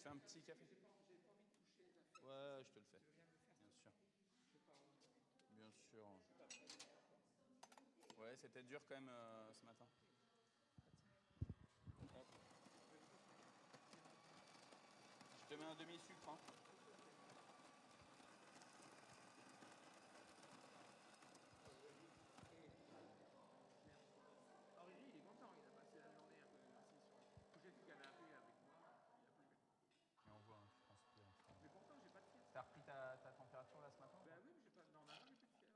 te fais un petit café? J'ai pas envie de toucher les affaires. Ouais, je te le fais. Je viens de le faire. Bien sûr. Je sais pas où. Bien sûr. Je suis pas prêt d'ailleurs. Ouais, c'était dur quand même ce matin. Hop. Je te mets un demi-sucre. Hein. Henri, il est content, il a passé la journée un peu assis sur le coucher du canapé avec moi. Il a plus. Et on voit, tu transpires. Mais pourtant, j'ai pas de fièvre. T'as repris ta température là ce matin? Ben oui, mais j'ai pas. Normalement, j'ai plus de fièvre.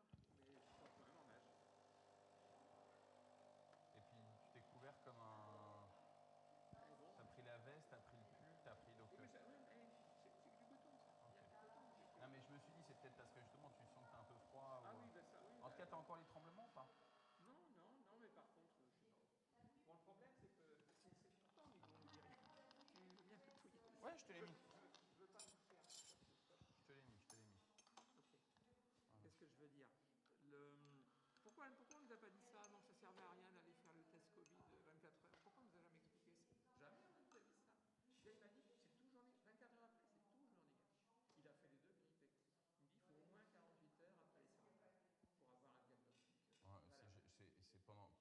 Mais je sens quand même en nage. Et puis tu t'es couvert comme un. Bon. T'as pris la veste, t'as pris le pull, t'as pris donc. Oui, mais ça, c'est que du coton, ça. Il y a du coton. Non mais je me suis dit c'est peut-être parce que justement tu sens que t'es un peu froid. Ah ou... oui, ben ça, oui. En tout cas t'as encore les tremblements ou pas? Non, mais par contre, je sais pas. Bon, le problème, c'est que c'est pourtant, ils vont me dire. Tu veux bien me touiller aussi. Ouais, je te l'ai mis. Je veux pas toucher à ça. Je te l'ai mis. Ok. Qu'est-ce que je veux dire Pourquoi on nous a pas dit ça avant que ça servait à rien d'aller faire le test Covid 24 heures? Pourquoi on nous a jamais expliqué ça? Jamais on nous a dit ça. Là, il m'a dit c'est toujours 24 heures après, c'est toujours négatif. Il a fait les deux grippes. Il me dit il faut au moins 48 heures après les symptômes pour avoir un diagnostic. Ouais, c'est pendant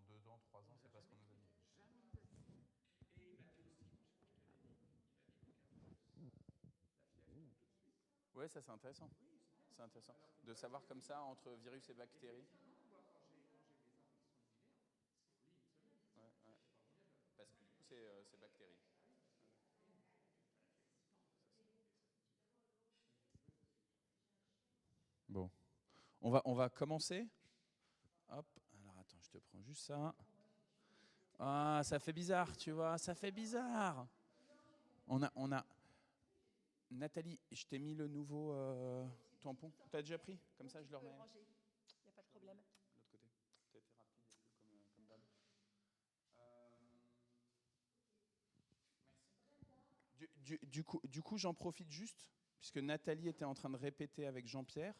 2 ans, 3 ans, c'est pas ce qu'on nous a dit. Jamais on nous a dit. Et il m'a dit aussi, je crois que je te l'ai dit, il m'a dit qu'un virus, la fièvre tombe tout de suite. Ouais, ça c'est intéressant. Oui, c'est bien. C'est intéressant de savoir comme ça entre virus et bactéries. Effectivement, moi quand j'ai mes infections d'hiver, c'est pris une semaine. Ouais. Parce que du coup c'est bactéries. Bon, on va commencer. Hop, alors attends, je te prends juste ça. Ah, ça fait bizarre, tu vois, ça fait bizarre. On a. Nathalie, je t'ai mis le nouveau tampon. T'as déjà pris? Comme ça, je le remets. Il n'y a pas de problème. De l'autre côté. T'as été rapide et tout, comme d'hab. Merci. Du coup, j'en profite juste, puisque Nathalie était en train de répéter avec Jean-Pierre.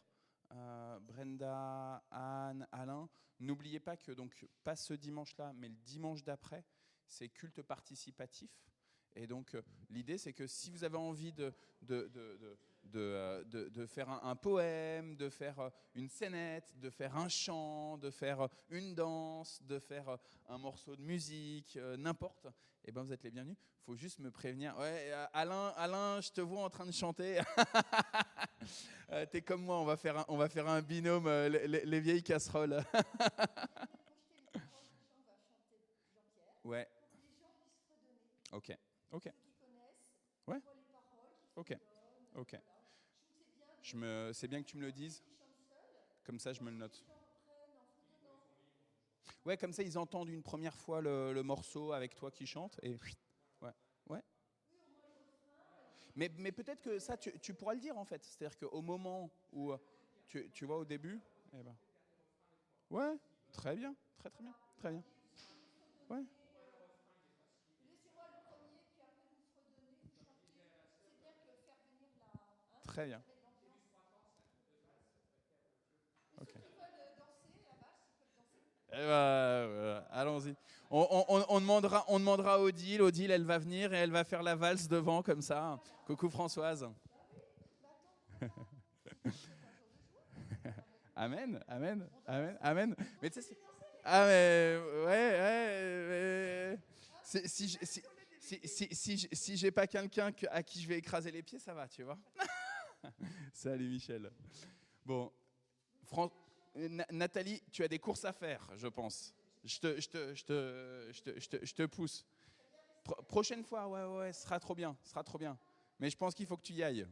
Brenda, Anne, Alain, n'oubliez pas que, donc, pas ce dimanche-là, mais le dimanche d'après, c'est culte participatif. Et donc, l'idée, c'est que si vous avez envie de faire un poème, de faire une scénette, de faire un chant, de faire une danse, de faire un morceau de musique, n'importe, eh ben, vous êtes les bienvenus. Il faut juste me prévenir. Ouais, Alain, je te vois en train de chanter. T'es comme moi, on va faire un binôme, les vieilles casseroles. On vient de projeter les paroles que Jean va chanter, Jean-Pierre, Ouais. pour que les gens puissent redonner. Ok. Ceux qui connaissent, Ouais. voient les paroles, qui Ok. redonnent. Ok. Voilà. Je trouve que c'est bien. C'est bien que tu me le dises. Qui chante seul, Comme ça, je me le note. les gens reprennent en fredonnant. Ouais, comme ça, ils entendent une première fois le morceau avec toi qui chante. Et ouais. Oui, au moins le refrain. Mais peut-être que ça, tu pourras le dire en fait. C'est-à-dire qu'au moment où tu vois au début, eh ben. Ouais, très bien, très bien, très bien. Ouais. Laissez-moi le premier, puis après vous fredonnez, vous chantez. C'est bien que faire venir la. Très bien. Et ceux qui veulent danser, la valse, ils peuvent danser. Eh ben, allons-y. On demandera à Odile. Odile, elle va venir et elle va faire la valse devant comme ça. Coucou Françoise. Bah oui, mais attends, c'est un jour de joie. Amen, amen, amen, amen. Mais tu sais, ouais. Si j'ai pas quelqu'un à qui je vais écraser les pieds, ça va, tu vois. Salut Michel. Bon, Nathalie, tu as des courses à faire, je pense. Je te pousse. Prochaine fois, ouais, ce sera trop bien, Mais je pense qu'il faut que tu y ailles.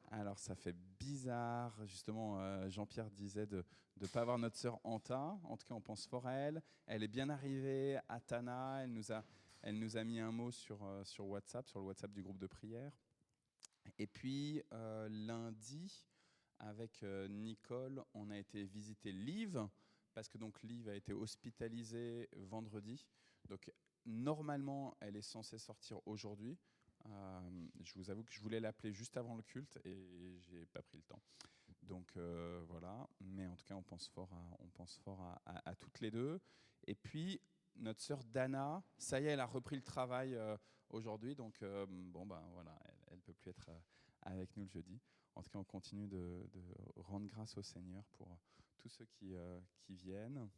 Alors, ça fait bizarre. Justement, Jean-Pierre disait de ne pas avoir notre sœur Anta. En tout cas, on pense fort à elle. Elle est bien arrivée à Tana. Elle nous a mis un mot sur WhatsApp, sur le WhatsApp du groupe de prière. Et puis, lundi, avec Nicole, on a été visiter Liv, parce que donc Liv a été hospitalisée vendredi. Donc, normalement, elle est censée sortir aujourd'hui. Je vous avoue que je voulais l'appeler juste avant le culte et j'ai pas pris le temps. Donc voilà, mais en tout cas on pense fort à toutes les deux. Et puis notre sœur Dana, ça y est, elle a repris le travail aujourd'hui, donc voilà, elle peut plus être avec nous le jeudi. En tout cas, on continue de rendre grâce au Seigneur pour tous ceux qui viennent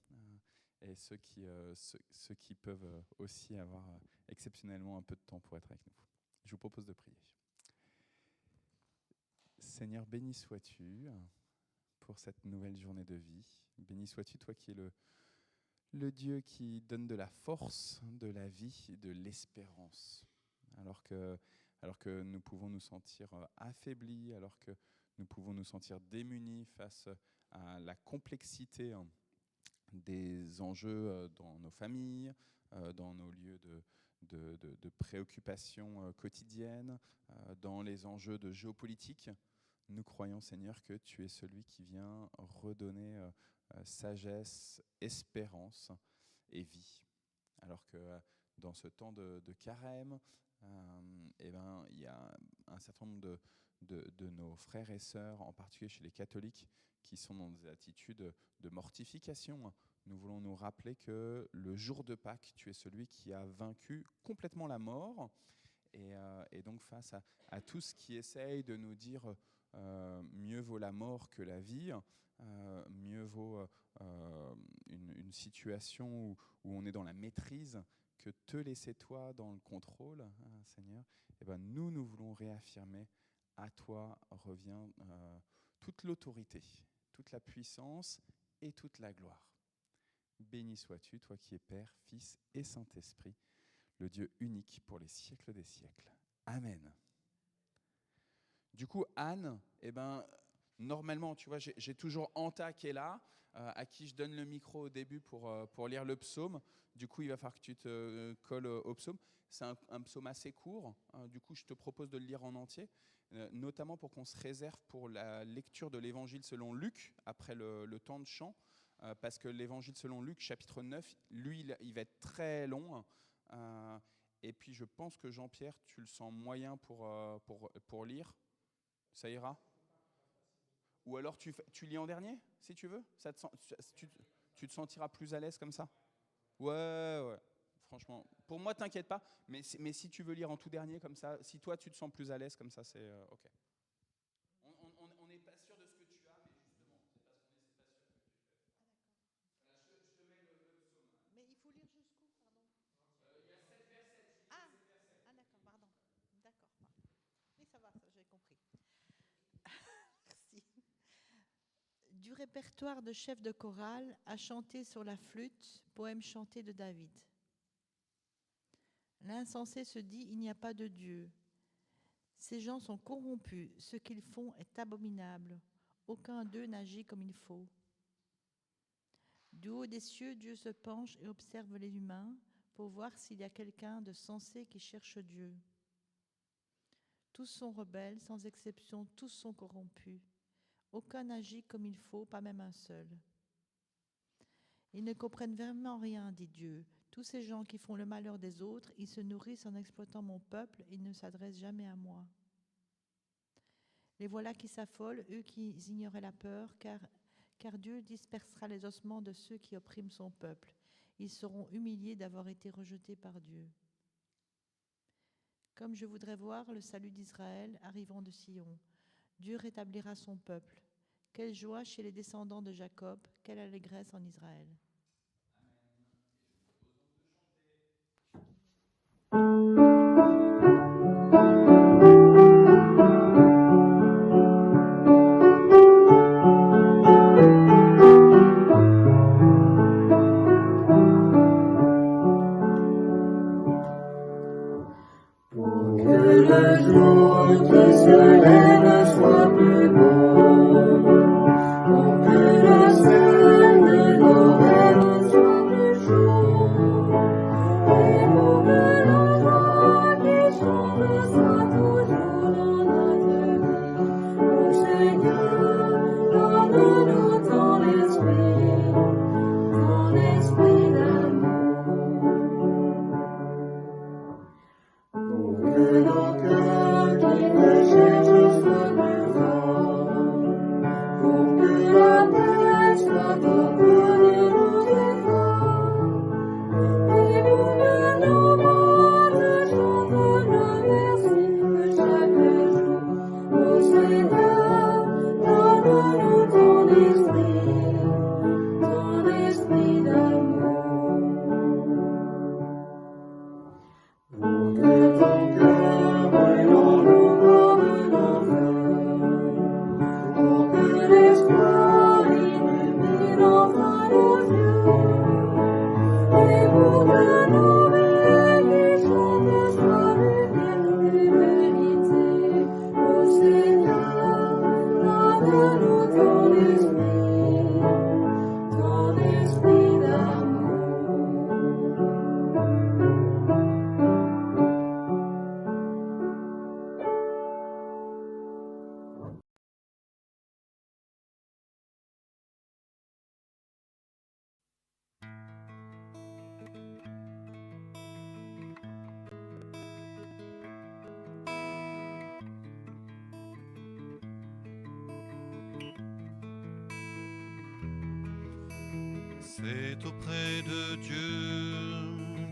et ceux qui peuvent aussi avoir exceptionnellement un peu de temps pour être avec nous. Je vous propose de prier. Seigneur, béni sois-tu pour cette nouvelle journée de vie. Béni sois-tu, toi qui es le Dieu qui donne de la force, de la vie, de l'espérance. Alors que nous pouvons nous sentir affaiblis, alors que nous pouvons nous sentir démunis face à la complexité des enjeux dans nos familles, dans nos lieux de préoccupation quotidienne, dans les enjeux de géopolitique. Nous croyons, Seigneur, que tu es celui qui vient redonner sagesse, espérance et vie. Alors que dans ce temps de carême, il y a un certain nombre de nos frères et sœurs, en particulier chez les catholiques, qui sont dans des attitudes de mortification. Nous voulons nous rappeler que le jour de Pâques, tu es celui qui a vaincu complètement la mort. Et donc face à tout ce qui essaye de nous dire mieux vaut la mort que la vie, mieux vaut une situation où on est dans la maîtrise que te laisser toi dans le contrôle, Seigneur. Nous voulons réaffirmer, à toi revient toute l'autorité, toute la puissance et toute la gloire. Béni sois-tu, toi qui es Père, Fils et Saint-Esprit, le Dieu unique pour les siècles des siècles. Amen. Du coup, Anne, normalement, tu vois, j'ai toujours Anta qui est là, à qui je donne le micro au début pour lire le psaume. Du coup, il va falloir que tu te colles au psaume. C'est un psaume assez court. Du coup, je te propose de le lire en entier, notamment pour qu'on se réserve pour la lecture de l'Évangile selon Luc, après le temps de chant, parce que l'Évangile selon Luc, chapitre 9, lui, il va être très long. Et puis, je pense que Jean-Pierre, tu le sens moyen pour lire. Ça ira ? Ou alors tu lis en dernier, si tu veux. Tu te sentiras plus à l'aise comme ça ? Ouais. Franchement, pour moi, t'inquiète pas. Mais si tu veux lire en tout dernier comme ça, si toi tu te sens plus à l'aise comme ça, c'est ok. On n'est pas sûr de ce que tu as, mais justement, c'est parce qu'on n'est pas sûr que tu fais. Je te mets le psaume. Mais il faut lire jusqu'où, pardon ? Il y a 7 versets. D'accord, pardon. D'accord. Oui, ça va, ça, j'ai compris. Merci. Du répertoire de chef de chorale à chanter sur la flûte, poème chanté de David. L'insensé se dit, il n'y a pas de Dieu. Ces gens sont corrompus, ce qu'ils font est abominable. Aucun d'eux n'agit comme il faut. Du haut des cieux, Dieu se penche et observe les humains pour voir s'il y a quelqu'un de sensé qui cherche Dieu. Tous sont rebelles, sans exception, tous sont corrompus. Aucun n'agit comme il faut, pas même un seul. Ils ne comprennent vraiment rien, dit Dieu. Tous ces gens qui font le malheur des autres, ils se nourrissent en exploitant mon peuple, ils ne s'adressent jamais à moi. Les voilà qui s'affolent, eux qui ignoraient la peur, car Dieu dispersera les ossements de ceux qui oppriment son peuple. Ils seront humiliés d'avoir été rejetés par Dieu. Comme je voudrais voir le salut d'Israël arrivant de Sion. Dieu rétablira son peuple. Quelle joie chez les descendants de Jacob, quelle allégresse en Israël. C'est auprès de Dieu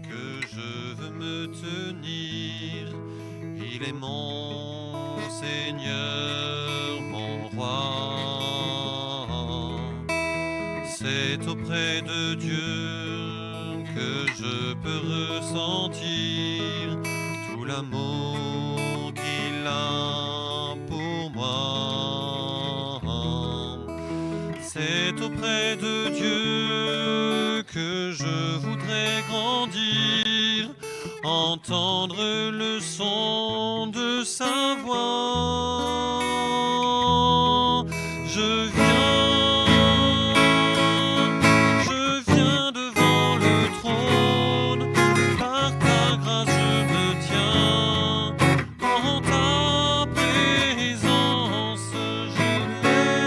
que je veux me tenir. Il est mon Seigneur, mon roi. C'est auprès de Dieu que je peux ressentir tout l'amour qu'il a pour moi. C'est auprès de Dieu que je voudrais grandir, entendre le son de sa voix. Je viens devant le trône, par ta grâce je me tiens, en ta présence je lève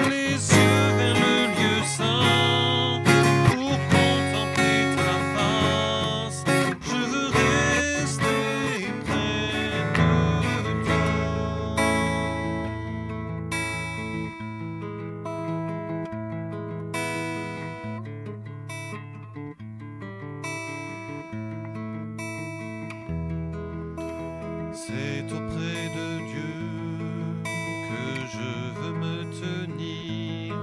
les yeux vers le lieu saint, pour contempler ta face. Je veux rester près de toi. C'est auprès de Dieu que je veux me tenir.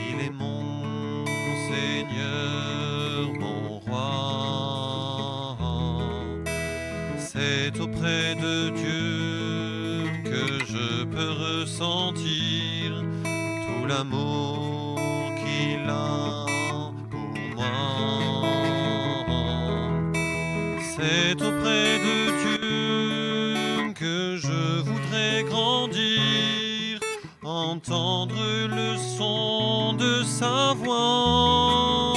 Il est mon Seigneur, mon roi. C'est auprès de Dieu que je peux ressentir tout l'amour qu'il a pour moi. C'est auprès de Dieu que je voudrais grandir, entendre le son de sa voix.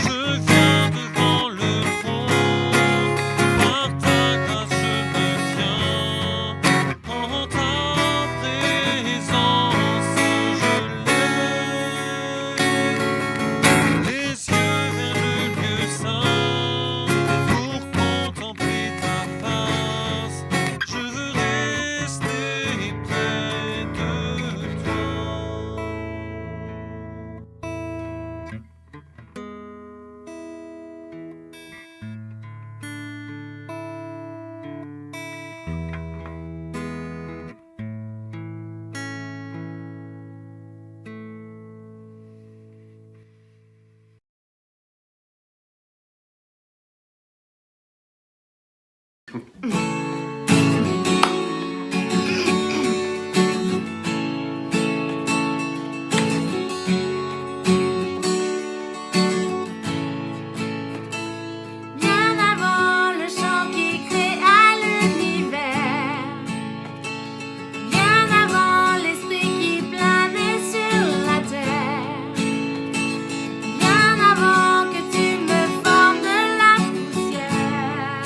Je viens devant le trône, par ta grâce je me tiens, en ta présence je lève les yeux vers le lieu saint, pour contempler ta face. Je veux rester près de toi. Bien avant le chant qui créa l'univers, bien avant l'esprit qui planait sur la terre, bien avant que tu me formes de la poussière,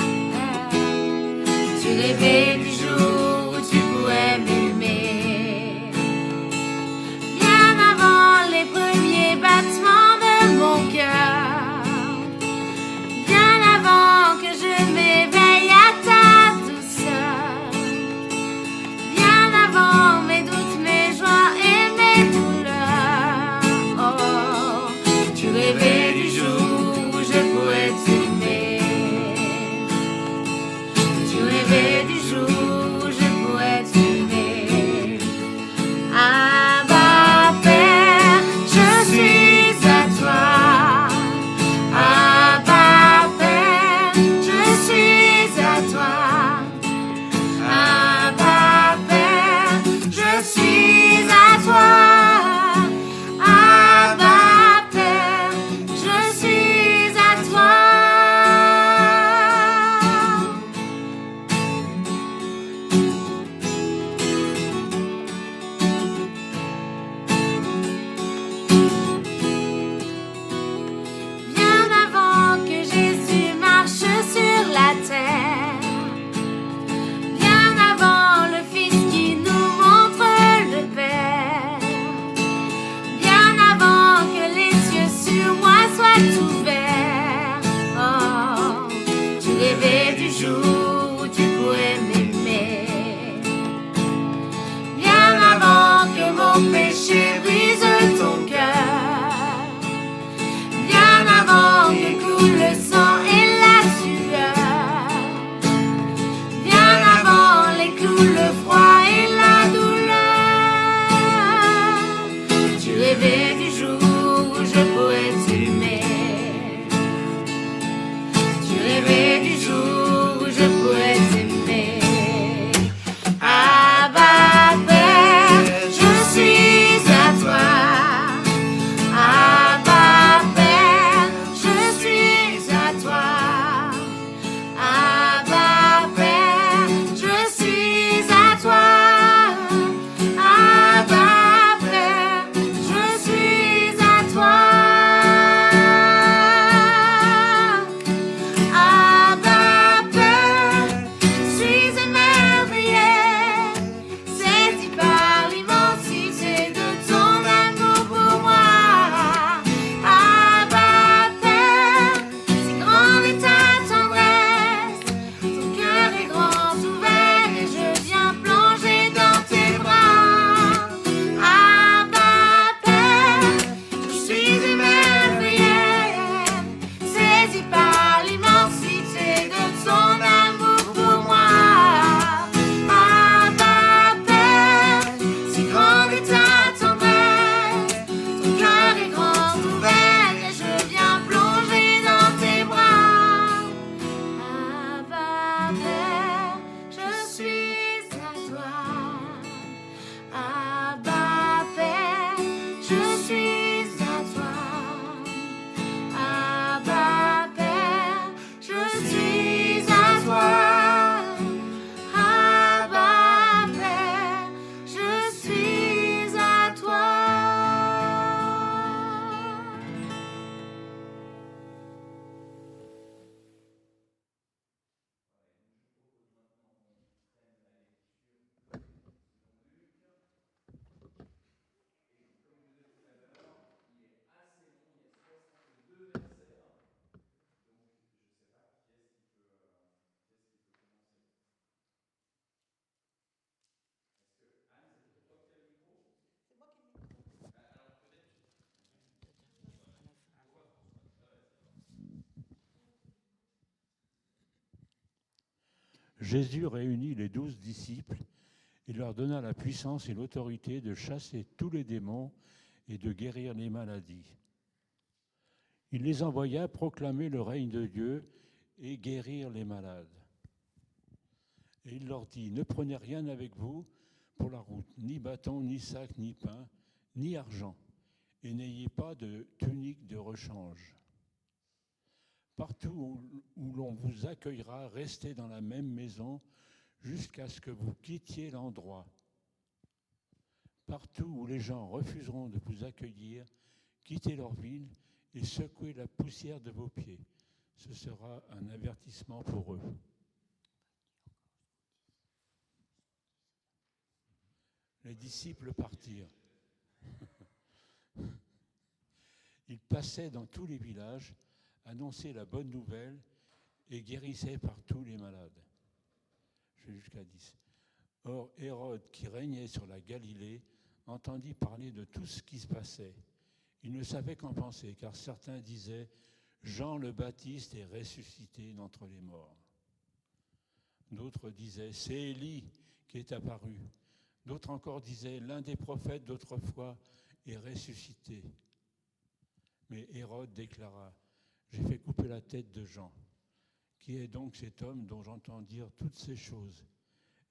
Jésus réunit les 12 disciples et leur donna la puissance et l'autorité de chasser tous les démons et de guérir les maladies. Il les envoya proclamer le règne de Dieu et guérir les malades. Et il leur dit, ne prenez rien avec vous pour la route, ni bâton, ni sac, ni pain, ni argent, et n'ayez pas de tunique de rechange. Partout où l'on vous accueillera, restez dans la même maison jusqu'à ce que vous quittiez l'endroit. Partout où les gens refuseront de vous accueillir, quittez leur ville et secouez la poussière de vos pieds. Ce sera un avertissement pour eux. Les disciples partirent. Ils passaient dans tous les villages, annonçaient la bonne nouvelle et guérissaient partout les malades. Je vais jusqu'à 10. Or, Hérode, qui régnait sur la Galilée, entendit parler de tout ce qui se passait. Il ne savait qu'en penser, car certains disaient « Jean le Baptiste est ressuscité d'entre les morts ». D'autres disaient « C'est Élie qui est apparu ». D'autres encore disaient « L'un des prophètes d'autrefois est ressuscité ». Mais Hérode déclara « J'ai fait couper la tête de Jean. Qui est donc cet homme dont j'entends dire toutes ces choses ?»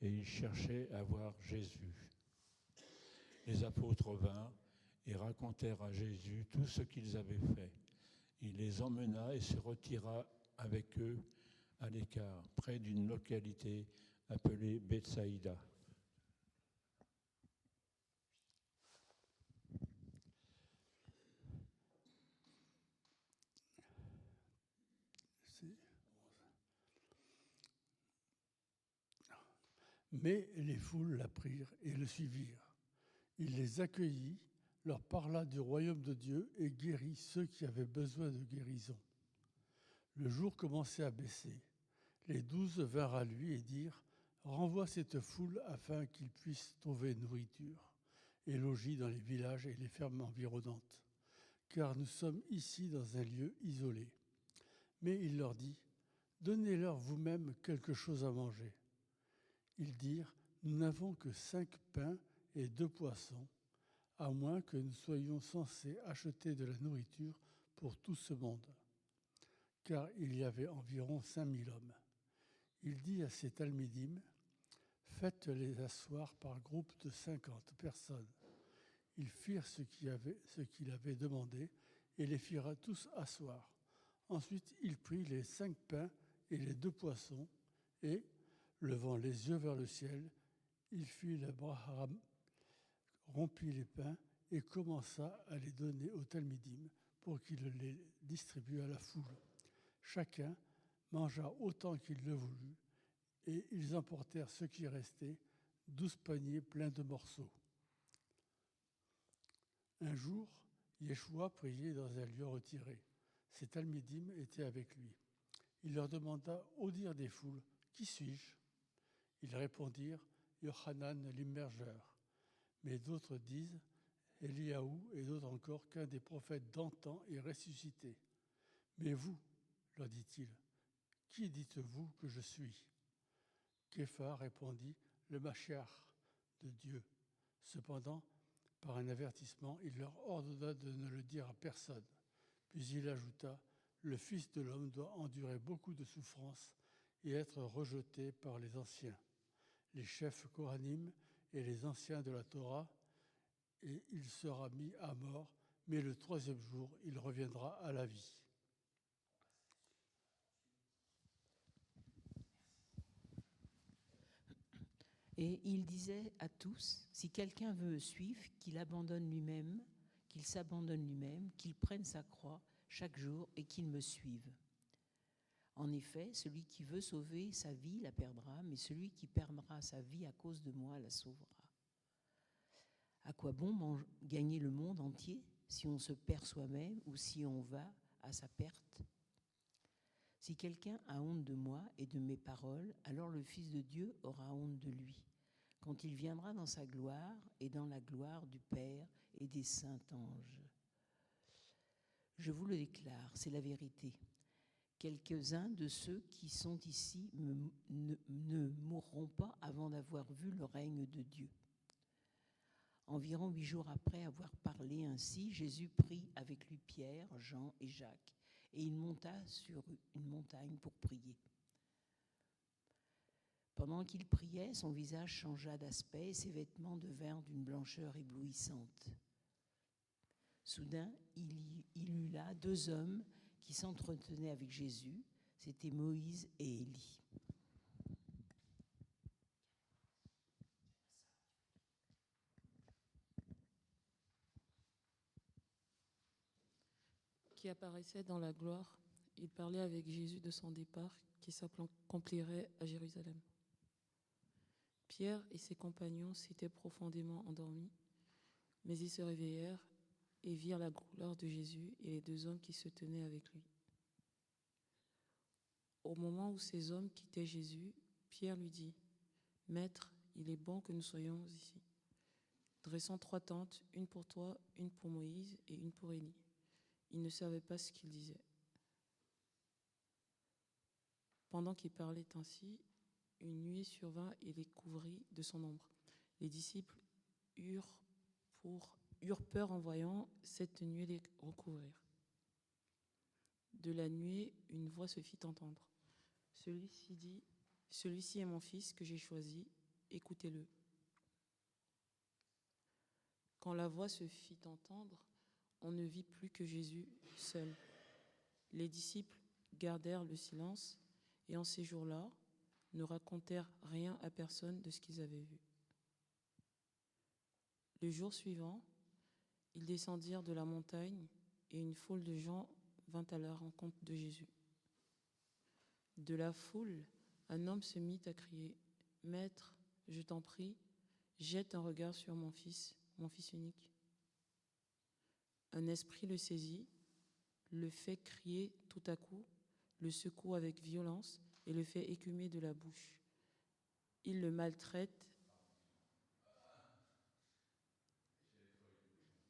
Et il cherchait à voir Jésus. Les apôtres vinrent et racontèrent à Jésus tout ce qu'ils avaient fait. Il les emmena et se retira avec eux à l'écart, près d'une localité appelée Bethsaïda. Mais les foules l'apprirent et le suivirent. Il les accueillit, leur parla du royaume de Dieu et guérit ceux qui avaient besoin de guérison. Le jour commençait à baisser. Les 12 vinrent à lui et dirent « Renvoie cette foule afin qu'ils puissent trouver nourriture et logis dans les villages et les fermes environnantes, car nous sommes ici dans un lieu isolé. » Mais il leur dit « Donnez-leur vous-même quelque chose à manger. » Ils dirent « Nous n'avons que 5 pains et 2 poissons, à moins que nous soyons censés acheter de la nourriture pour tout ce monde. » Car il y avait environ 5000 hommes. Il dit à ses talmidim « Faites-les asseoir par groupe de 50 personnes. » Ils firent ce qu'il avait demandé et les firent tous asseoir. Ensuite, il prit les 5 pains et les 2 poissons et, levant les yeux vers le ciel, il fit l'Abraham, rompit les pains et commença à les donner aux talmidim pour qu'ils les distribuent à la foule. Chacun mangea autant qu'il le voulut et ils emportèrent ce qui restait, 12 paniers pleins de morceaux. Un jour, Yeshua priait dans un lieu retiré. Ses talmidim étaient avec lui. Il leur demanda au dire des foules « Qui suis-je » Ils répondirent « Yohanan l'immergeur ». Mais d'autres disent « Eliaou » et d'autres encore qu'un des prophètes d'antan est ressuscité. « Mais vous, leur dit-il, qui dites-vous que je suis » Képha répondit « Le Mashiach de Dieu ». Cependant, par un avertissement, il leur ordonna de ne le dire à personne. Puis il ajouta « Le Fils de l'homme doit endurer beaucoup de souffrances et être rejeté par les anciens, les chefs Kohanim et les anciens de la Torah, et il sera mis à mort, mais le 3e jour, il reviendra à la vie. » Et il disait à tous, si quelqu'un veut me suivre, qu'il abandonne lui-même, qu'il s'abandonne lui-même, qu'il prenne sa croix chaque jour et qu'il me suive. En effet, celui qui veut sauver sa vie la perdra, mais celui qui perdra sa vie à cause de moi la sauvera. À quoi bon gagner le monde entier si on se perd soi-même ou si on va à sa perte ? Si quelqu'un a honte de moi et de mes paroles, alors le Fils de Dieu aura honte de lui, quand il viendra dans sa gloire et dans la gloire du Père et des saints anges. Je vous le déclare, c'est la vérité. Quelques-uns de ceux qui sont ici ne mourront pas avant d'avoir vu le règne de Dieu. Environ 8 jours après avoir parlé ainsi, Jésus prit avec lui Pierre, Jean et Jacques, et il monta sur une montagne pour prier. Pendant qu'il priait, son visage changea d'aspect et ses vêtements devinrent d'une blancheur éblouissante. Soudain, il eut là 2 hommes qui s'entretenaient avec Jésus, c'étaient Moïse et Élie. Qui apparaissait dans la gloire, il parlait avec Jésus de son départ qui s'accomplirait à Jérusalem. Pierre et ses compagnons s'étaient profondément endormis, mais ils se réveillèrent et virent la gloire de Jésus et les 2 hommes qui se tenaient avec lui. Au moment où ces hommes quittaient Jésus, Pierre lui dit : « Maître, il est bon que nous soyons ici. Dressons 3 tentes, une pour toi, une pour Moïse et une pour Élie. » Il ne savait pas ce qu'il disait. Pendant qu'il parlait ainsi, une nuée survint et les couvrit de son ombre. Les disciples eurent peur en voyant cette nuée les recouvrir. De la nuée, une voix se fit entendre. Celui-ci dit : « Celui-ci est mon fils que j'ai choisi, écoutez-le. » Quand la voix se fit entendre, on ne vit plus que Jésus seul. Les disciples gardèrent le silence et en ces jours-là, ne racontèrent rien à personne de ce qu'ils avaient vu. Le jour suivant, ils descendirent de la montagne et une foule de gens vint à la rencontre de Jésus. De la foule, un homme se mit à crier : « Maître, je t'en prie, jette un regard sur mon fils unique. » Un esprit le saisit, le fait crier tout à coup, le secoue avec violence et le fait écumer de la bouche. Il le maltraite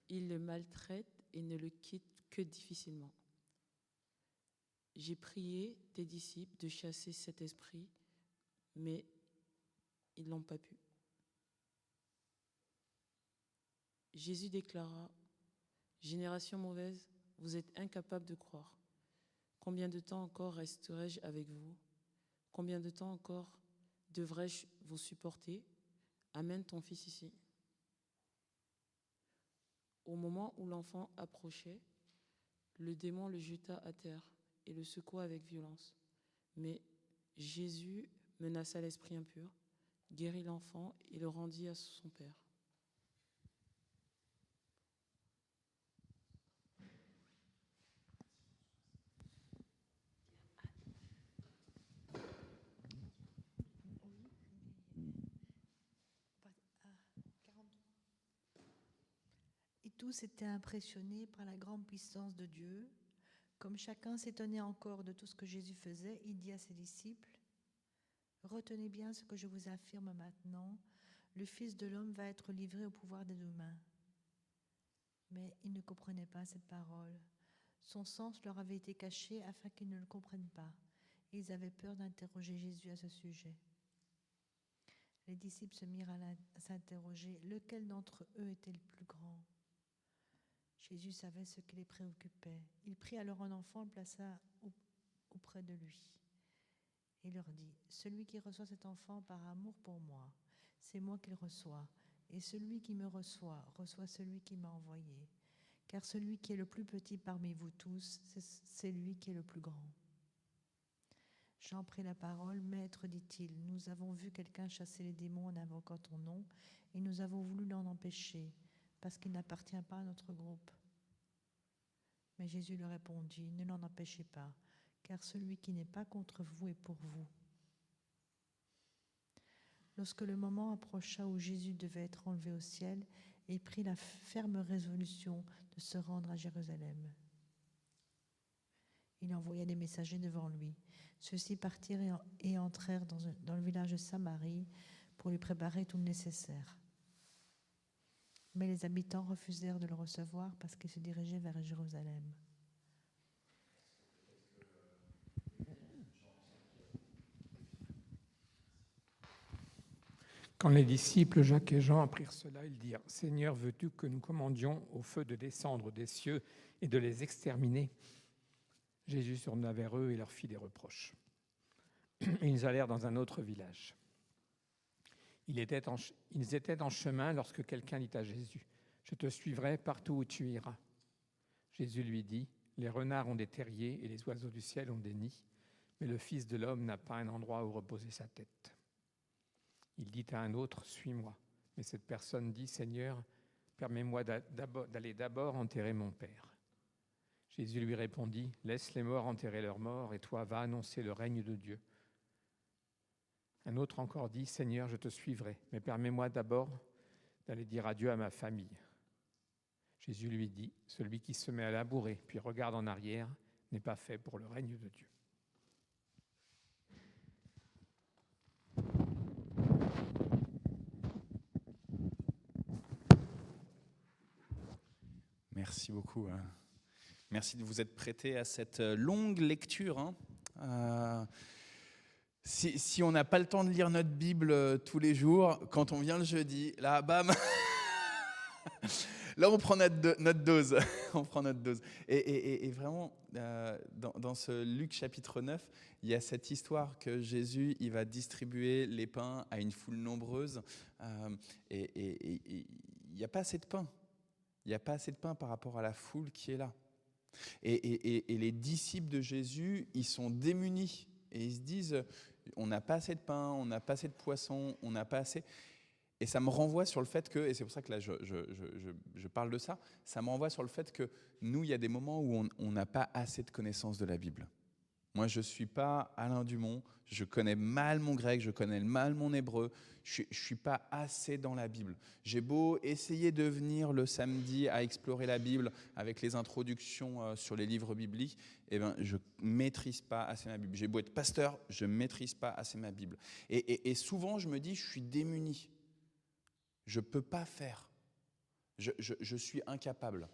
et ne le quitte que difficilement. J'ai prié tes disciples de chasser cet esprit, mais ils n'ont pas pu. Jésus déclara : « Génération mauvaise, vous êtes incapable de croire. Combien de temps encore resterai-je avec vous ? Combien de temps encore devrais-je vous supporter ? Amène ton fils ici. » Au moment où l'enfant approchait, le démon le jeta à terre et le secoua avec violence. Mais Jésus menaça l'esprit impur, guérit l'enfant et le rendit à son père. Et tous étaient impressionnés par la grande puissance de Dieu. Comme chacun s'étonnait encore de tout ce que Jésus faisait, il dit à ses disciples : « Retenez bien ce que je vous affirme maintenant, le Fils de l'homme va être livré au pouvoir des humains. » Mais ils ne comprenaient pas cette parole. Son sens leur avait été caché afin qu'ils ne le comprennent pas. Et ils avaient peur d'interroger Jésus à ce sujet. Les disciples se mirent à s'interroger, lequel d'entre eux était le plus grand ? Jésus savait ce qui les préoccupait. Il prit alors un enfant, le plaça auprès de lui. Il leur dit : « Celui qui reçoit cet enfant par amour pour moi, c'est moi qu'il reçoit. Et celui qui me reçoit, reçoit celui qui m'a envoyé. Car celui qui est le plus petit parmi vous tous, c'est lui qui est le plus grand. » Jean prit la parole. « Maître, dit-il, nous avons vu quelqu'un chasser les démons en invoquant ton nom, et nous avons voulu l'en empêcher, parce qu'il n'appartient pas à notre groupe. » Mais Jésus leur répondit : « Ne l'en empêchez pas, car celui qui n'est pas contre vous est pour vous. » Lorsque le moment approcha où Jésus devait être enlevé au ciel, il prit la ferme résolution de se rendre à Jérusalem. Il envoya des messagers devant lui. Ceux-ci partirent et entrèrent dans le village de Samarie pour lui préparer tout le nécessaire. Mais les habitants refusèrent de le recevoir parce qu'il se dirigeait vers Jérusalem. Quand les disciples Jacques et Jean apprirent cela, ils dirent : « Seigneur, veux-tu que nous commandions au feu de descendre des cieux et de les exterminer ?» Jésus se tourna vers eux et leur fit des reproches. Et ils allèrent dans un autre village. Ils étaient en chemin lorsque quelqu'un dit à Jésus : « Je te suivrai partout où tu iras. » Jésus lui dit : « Les renards ont des terriers et les oiseaux du ciel ont des nids, mais le Fils de l'homme n'a pas un endroit où reposer sa tête. » Il dit à un autre : « Suis-moi. » Mais cette personne dit : « Seigneur, permets-moi d'aller d'abord enterrer mon Père. » Jésus lui répondit : « Laisse les morts enterrer leurs morts, et toi, va annoncer le règne de Dieu. » Un autre encore dit : « Seigneur, je te suivrai, mais permets-moi d'abord d'aller dire adieu à ma famille. » Jésus lui dit : « Celui qui se met à labourer, puis regarde en arrière, n'est pas fait pour le règne de Dieu. » Merci beaucoup. Merci de vous être prêté à cette longue lecture. Si on n'a pas le temps de lire notre Bible tous les jours, quand on vient le jeudi, là, bam, là on prend notre dose. On prend notre dose. Et vraiment, dans ce Luc chapitre 9, il y a cette histoire que Jésus il va distribuer les pains à une foule nombreuse. Et il n'y a pas assez de pain. Il n'y a pas assez de pain par rapport à la foule qui est là. Et les disciples de Jésus, ils sont démunis. Et ils se disent, on n'a pas assez de pain, on n'a pas assez de poisson, on n'a pas assez... Et ça me renvoie sur le fait que, et c'est pour ça que là je parle de ça, ça me renvoie sur le fait que nous, il y a des moments où on n'a pas assez de connaissances de la Bible. Moi, je ne suis pas Alain Dumont, je connais mal mon grec, je connais mal mon hébreu, je ne suis pas assez dans la Bible. J'ai beau essayer de venir le samedi à explorer la Bible avec les introductions sur les livres bibliques, eh ben, je ne maîtrise pas assez ma Bible. J'ai beau être pasteur, je ne maîtrise pas assez ma Bible. Et souvent, je me dis, je suis démuni. Je ne peux pas faire. Je suis incapable.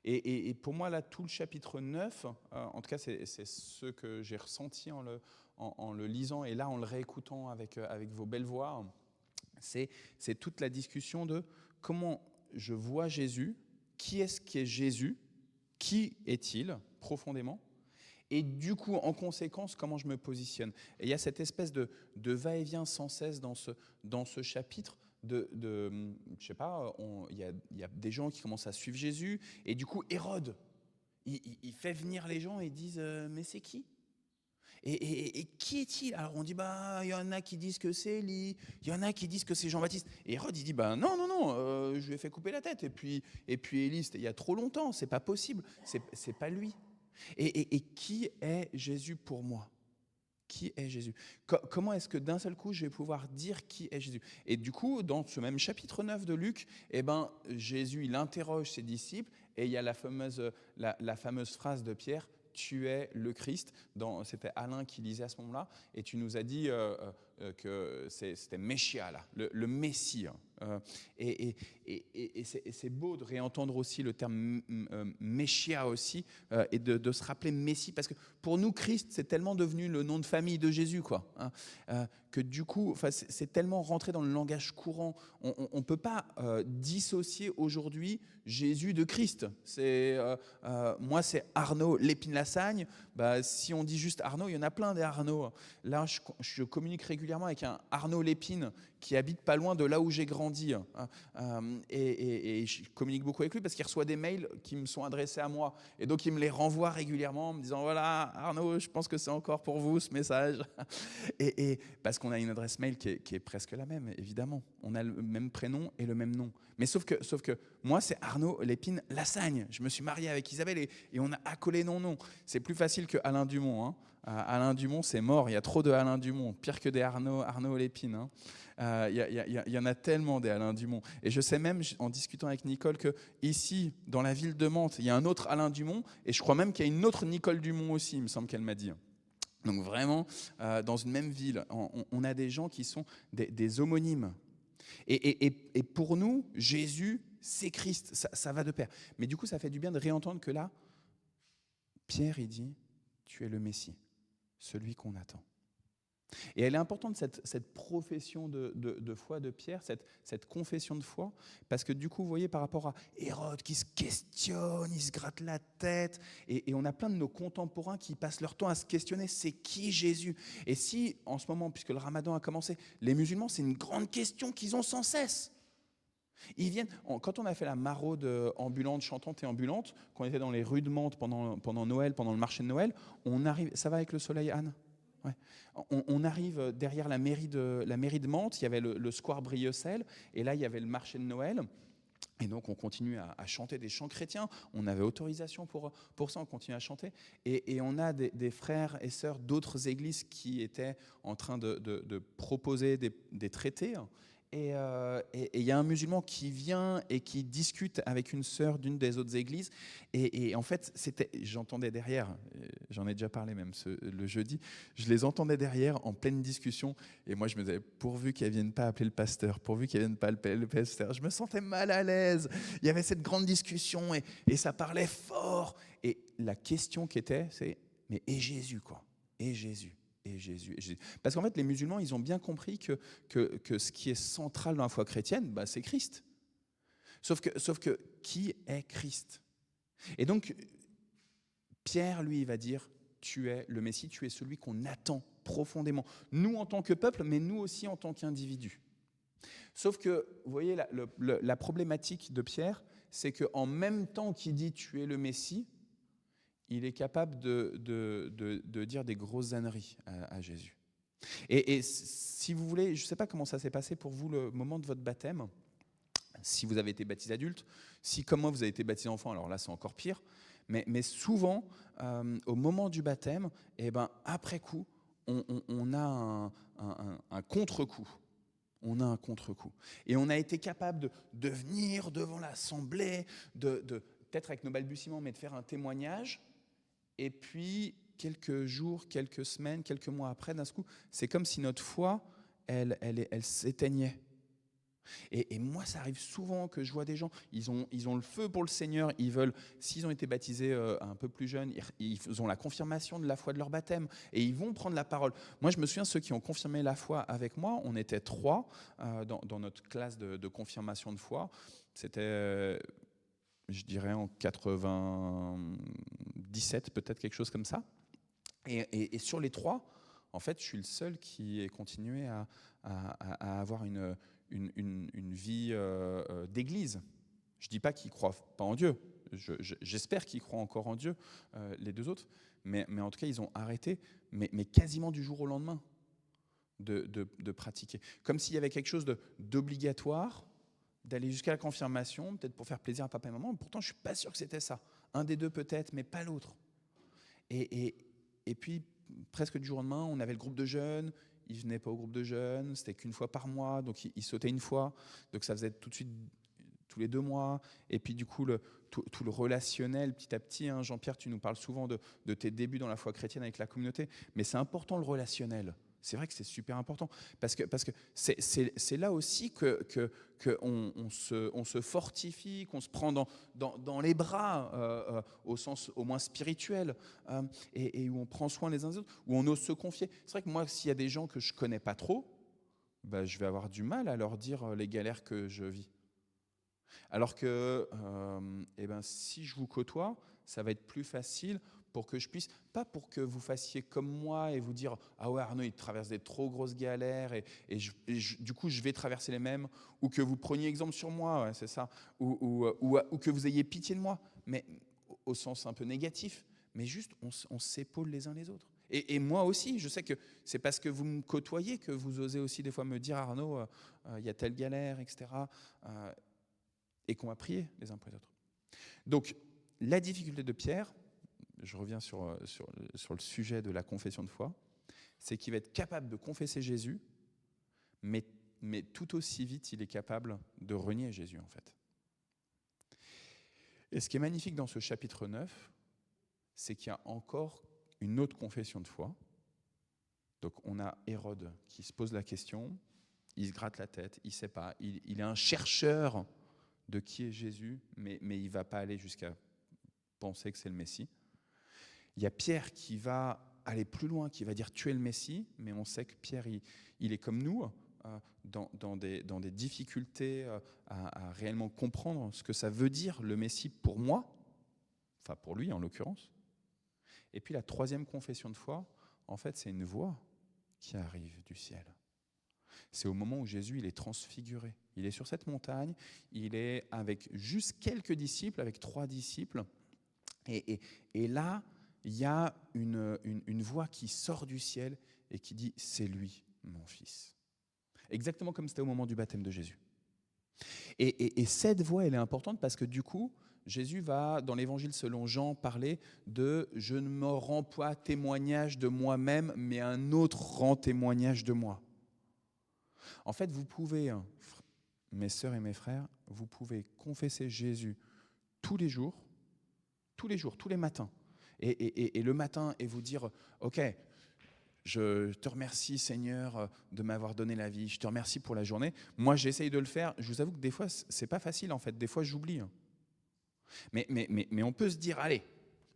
Et pour moi, là, tout le chapitre 9, en tout cas, c'est ce que j'ai ressenti en le lisant et là, en le réécoutant avec vos belles voix, c'est toute la discussion de comment je vois Jésus, qui est-ce qui est Jésus, qui est-il profondément, et du coup, en conséquence, comment je me positionne. Et il y a cette espèce de va-et-vient sans cesse dans ce chapitre. Je sais pas, il y a des gens qui commencent à suivre Jésus, et du coup, Hérode, il fait venir les gens et ils disent mais c'est qui ? Et qui est-il ? Alors on dit il y en a qui disent que c'est Élie, il y en a qui disent que c'est Jean-Baptiste. Et Hérode il dit non, je lui ai fait couper la tête. Et puis Élie, c'était il y a trop longtemps, c'est pas possible, c'est pas lui. Et qui est Jésus pour moi ? Qui est Jésus ? Comment est-ce que d'un seul coup, je vais pouvoir dire qui est Jésus ? Et du coup, dans ce même chapitre 9 de Luc, Jésus, il interroge ses disciples et il y a la fameuse phrase de Pierre, « Tu es le Christ ». C'était Alain qui lisait à ce moment-là et tu nous as dit que c'était Messia, là, le Messie. Et c'est beau de réentendre aussi le terme Messia aussi et de se rappeler Messie, parce que pour nous, Christ, c'est tellement devenu le nom de famille de Jésus, quoi, que du coup, c'est tellement rentré dans le langage courant. On ne peut pas dissocier aujourd'hui Jésus de Christ. Moi, c'est Arnaud Lépine-Lassagne. Si on dit juste Arnaud, il y en a plein des Arnaud. Là, je communique régulièrement avec un Arnaud Lépine qui habite pas loin de là où j'ai grandi. Et je communique beaucoup avec lui parce qu'il reçoit des mails qui me sont adressés à moi. Et donc, il me les renvoie régulièrement en me disant « Voilà, Arnaud, je pense que c'est encore pour vous ce message. » Et parce qu'on a une adresse mail qui est presque la même, évidemment. On a le même prénom et le même nom. Mais sauf que moi, c'est Arnaud Lépine-Lassagne. Je me suis marié avec Isabelle et on a accolé nos noms. C'est plus facile que Alain Dumont. Alain Dumont, c'est mort. Il y a trop de Alain Dumont. Pire que des Arnaud Lépine. Il y en a tellement des Alain Dumont. Et je sais même, en discutant avec Nicole, qu'ici, dans la ville de Mantes, il y a un autre Alain Dumont. Et je crois même qu'il y a une autre Nicole Dumont aussi, il me semble qu'elle m'a dit. Donc vraiment, dans une même ville, on a des gens qui sont des homonymes. Et pour nous, Jésus, c'est Christ, ça va de pair. Mais du coup, ça fait du bien de réentendre que là, Pierre, il dit, tu es le Messie, celui qu'on attend. Et elle est importante, cette profession de foi de Pierre, cette confession de foi, parce que du coup, vous voyez, par rapport à Hérode qui se questionne, il se gratte la tête, et on a plein de nos contemporains qui passent leur temps à se questionner, c'est qui Jésus? Et si, en ce moment, puisque le Ramadan a commencé, les musulmans, c'est une grande question qu'ils ont sans cesse. Ils viennent, quand on a fait la maraude ambulante, chantante et ambulante, quand on était dans les rues de Mantes pendant Noël, pendant le marché de Noël, on arrive, ça va avec le soleil, Anne? Ouais. On arrive derrière la mairie de Mantes, il y avait le square Brieucel, et là il y avait le marché de Noël. Et donc on continue à chanter des chants chrétiens, on avait autorisation pour ça, on continue à chanter. Et on a des frères et sœurs d'autres églises qui étaient en train de proposer des traités. Et il y a un musulman qui vient et qui discute avec une sœur d'une des autres églises. Et en fait, j'entendais derrière, j'en ai déjà parlé même le jeudi, je les entendais derrière en pleine discussion. Et moi, je me disais, pourvu qu'elles ne viennent pas appeler le pasteur, pourvu qu'elles ne viennent pas appeler le pasteur. Je me sentais mal à l'aise. Il y avait cette grande discussion et ça parlait fort. Et la question qui était, c'est, mais et Jésus, quoi? Et Jésus? Et Jésus. Parce qu'en fait, les musulmans, ils ont bien compris que ce qui est central dans la foi chrétienne, c'est Christ. Sauf que qui est Christ? Et donc, Pierre, lui, il va dire, tu es le Messie, tu es celui qu'on attend profondément. Nous, en tant que peuple, mais nous aussi en tant qu'individus. Sauf que, vous voyez, la problématique de Pierre, c'est qu'en même temps qu'il dit, tu es le Messie, il est capable de dire des grosses âneries à Jésus. Et si vous voulez, je ne sais pas comment ça s'est passé pour vous le moment de votre baptême, si vous avez été baptisé adulte, si comme moi vous avez été baptisé enfant, alors là c'est encore pire, mais souvent, au moment du baptême, après coup, on a un contre-coup. On a un contre-coup. Et on a été capable de venir devant l'assemblée, peut-être avec nos balbutiements, mais de faire un témoignage. Et puis, quelques jours, quelques semaines, quelques mois après, d'un coup, c'est comme si notre foi, elle s'éteignait. Et moi, ça arrive souvent que je vois des gens, ils ont le feu pour le Seigneur, ils veulent, s'ils ont été baptisés un peu plus jeunes, ils ont la confirmation de la foi de leur baptême, et ils vont prendre la parole. Moi, je me souviens, ceux qui ont confirmé la foi avec moi, on était 3 dans notre classe de confirmation de foi. C'était... je dirais en 97, peut-être quelque chose comme ça. Et sur les 3, en fait, je suis le seul qui ait continué à avoir une vie d'église. Je ne dis pas qu'ils ne croient pas en Dieu. J'espère qu'ils croient encore en Dieu, les 2 autres. Mais en tout cas, ils ont arrêté, mais quasiment du jour au lendemain, de pratiquer. Comme s'il y avait quelque chose d'obligatoire, d'aller jusqu'à la confirmation, peut-être pour faire plaisir à papa et maman, mais pourtant je ne suis pas sûr que c'était ça. Un des 2 peut-être, mais pas l'autre. Et puis, presque du jour au lendemain, on avait le groupe de jeunes, ils ne venaient pas au groupe de jeunes, c'était qu'une fois par mois, donc ils sautaient une fois, donc ça faisait tout de suite tous les 2 mois, et puis du coup, tout le relationnel, petit à petit, Jean-Pierre, tu nous parles souvent de tes débuts dans la foi chrétienne avec la communauté, mais c'est important le relationnel. C'est vrai que c'est super important, parce que c'est là aussi qu'on se fortifie, qu'on se prend dans les bras, au sens au moins spirituel, et où on prend soin les uns des autres, où on ose se confier. C'est vrai que moi, s'il y a des gens que je ne connais pas trop, je vais avoir du mal à leur dire les galères que je vis. Alors que si je vous côtoie, ça va être plus facile pour que je puisse, pas pour que vous fassiez comme moi et vous dire « Ah ouais, Arnaud, il traverse des trop grosses galères et du coup, je vais traverser les mêmes. » Ou que vous preniez exemple sur moi, ouais, c'est ça. Ou que vous ayez pitié de moi, mais au sens un peu négatif. Mais juste, on s'épaule les uns les autres. Et moi aussi, je sais que c'est parce que vous me côtoyez que vous osez aussi des fois me dire « Arnaud, il y a telle galère, etc. » Et qu'on va prier les uns pour les autres. Donc, la difficulté de Pierre, je reviens sur le sujet de la confession de foi, c'est qu'il va être capable de confesser Jésus, mais tout aussi vite, il est capable de renier Jésus, en fait. Et ce qui est magnifique dans ce chapitre 9, c'est qu'il y a encore une autre confession de foi. Donc, on a Hérode qui se pose la question, il se gratte la tête, il ne sait pas, il est un chercheur de qui est Jésus, mais il ne va pas aller jusqu'à penser que c'est le Messie. Il y a Pierre qui va aller plus loin, qui va dire tu es le Messie, mais on sait que Pierre, il est comme nous, dans des difficultés à réellement comprendre ce que ça veut dire le Messie pour moi, enfin pour lui en l'occurrence. Et puis la troisième confession de foi, en fait, c'est une voix qui arrive du ciel. C'est au moment où Jésus il est transfiguré. Il est sur cette montagne, il est avec juste quelques disciples, avec 3 disciples. Et là, il y a une voix qui sort du ciel et qui dit « c'est lui, mon fils ». Exactement comme c'était au moment du baptême de Jésus. Et cette voix, elle est importante parce que du coup, Jésus va, dans l'évangile selon Jean, parler de « je ne me rends pas témoignage de moi-même, mais un autre rend témoignage de moi ». En fait, vous pouvez, mes sœurs et mes frères, vous pouvez confesser Jésus tous les jours, tous les matins. Et le matin, et vous dire « Ok, je te remercie Seigneur de m'avoir donné la vie, je te remercie pour la journée. » Moi, j'essaye de le faire. Je vous avoue que des fois, c'est pas facile en fait. Des fois, j'oublie. Mais on peut se dire « Allez,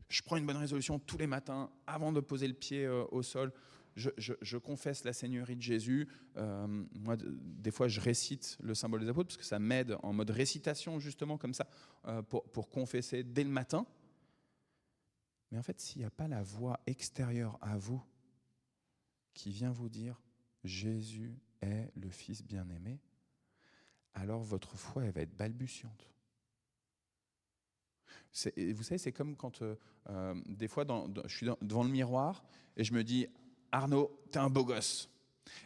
je prends une bonne résolution tous les matins, avant de poser le pied au sol. » Je confesse la Seigneurie de Jésus. Moi, des fois, je récite le symbole des apôtres parce que ça m'aide en mode récitation, justement, comme ça, pour confesser dès le matin. Mais en fait, s'il n'y a pas la voix extérieure à vous qui vient vous dire « Jésus est le Fils bien-aimé », alors votre foi, elle va être balbutiante. Vous savez, c'est comme quand, des fois, je suis devant le miroir et je me dis « Arnaud, t'es un beau gosse ».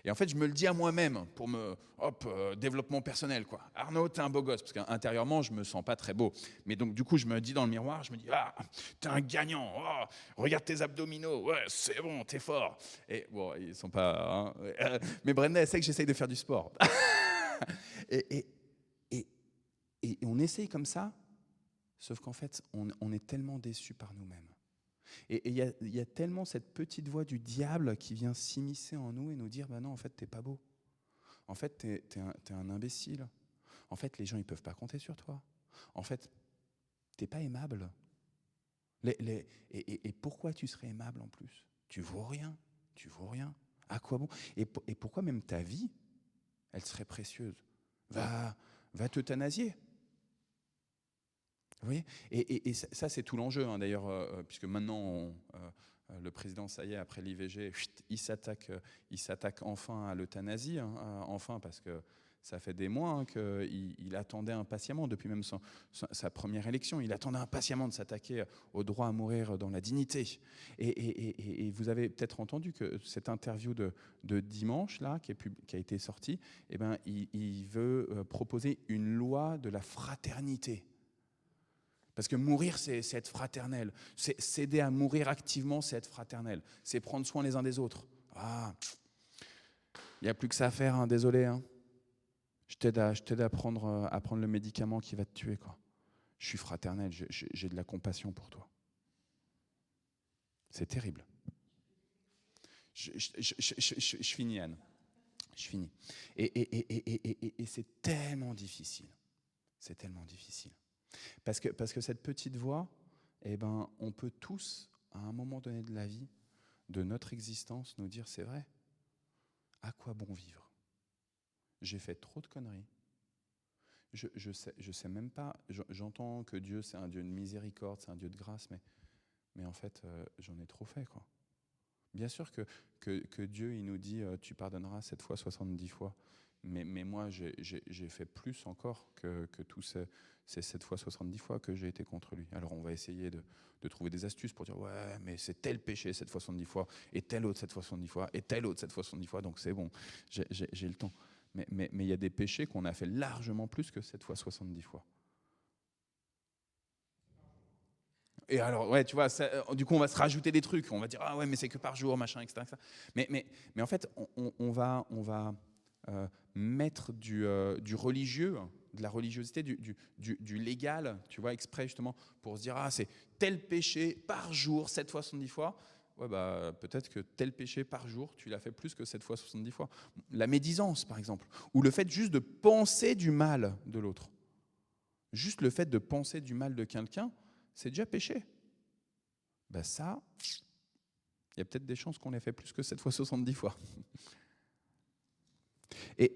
Et en fait, je me le dis à moi-même pour développement personnel, quoi. Arnaud, t'es un beau gosse, parce qu'intérieurement, je me sens pas très beau. Mais donc, du coup, je me dis dans le miroir, je me dis, ah, t'es un gagnant, oh, regarde tes abdominaux, ouais, c'est bon, t'es fort. Et bon, ils sont pas. Hein, mais Brenda, elle sait que j'essaye de faire du sport. et on essaye comme ça, sauf qu'en fait, on est tellement déçus par nous-mêmes. Et il y a tellement cette petite voix du diable qui vient s'immiscer en nous et nous dire, bah non, en fait, t'es pas beau. En fait, t'es un imbécile. En fait, les gens, ils peuvent pas compter sur toi. En fait, t'es pas aimable. Et pourquoi tu serais aimable en plus ? Tu vaux rien. À quoi bon ? Et pourquoi même ta vie, elle serait précieuse ? Va t'euthanasier. Vous voyez ? Et ça, c'est tout l'enjeu, hein, d'ailleurs, puisque maintenant, le président, ça y est, après l'IVG, il s'attaque enfin à l'euthanasie, hein, enfin, parce que ça fait des mois hein, qu'il attendait impatiemment, depuis même sa première élection, il attendait impatiemment de s'attaquer au droit à mourir dans la dignité. Et vous avez peut-être entendu que cette interview de dimanche, là, qui a été sortie, eh ben, il veut proposer une loi de la fraternité. Parce que mourir, c'est être fraternel. S'aider à mourir activement, c'est être fraternel. C'est prendre soin les uns des autres. Ah, il n'y a plus que ça à faire, hein, désolé. Hein. Je t'aide à prendre le médicament qui va te tuer, quoi. Je suis fraternel, j'ai de la compassion pour toi. C'est terrible. Je finis, Anne. Je finis. Et c'est tellement difficile. C'est tellement difficile. Parce que cette petite voix, eh ben, on peut tous, à un moment donné de la vie, de notre existence, nous dire, c'est vrai, à quoi bon vivre ? J'ai fait trop de conneries. Je sais même pas, j'entends que Dieu, c'est un Dieu de miséricorde, c'est un Dieu de grâce, mais en fait, j'en ai trop fait, quoi. Bien sûr que Dieu, il nous dit, tu pardonneras 7 fois, 70 fois. Mais moi, j'ai fait plus encore que tous ces 7 fois, 70 fois que j'ai été contre lui. Alors, on va essayer de trouver des astuces pour dire, ouais, mais c'est tel péché 7 fois, 70 fois, et tel autre 7 fois, 70 fois, et tel autre 7 fois, 70 fois, donc c'est bon, j'ai le temps. Mais il y a des péchés qu'on a fait largement plus que 7 fois, 70 fois. Et alors, ouais, tu vois, du coup, on va se rajouter des trucs. On va dire, ah ouais, mais c'est que par jour, machin, etc. Mais en fait, on va mettre du religieux, de la religiosité, du légal, tu vois, exprès justement, pour se dire, ah, c'est tel péché par jour, 7 fois, 70 fois. Ouais, bah, peut-être que tel péché par jour, tu l'as fait plus que 7 fois, 70 fois. La médisance, par exemple, ou le fait juste de penser du mal de l'autre. Juste le fait de penser du mal de quelqu'un, c'est déjà péché. Ben ça, Il y a peut-être des chances qu'on l'ait fait plus que 7 fois 70 fois. Et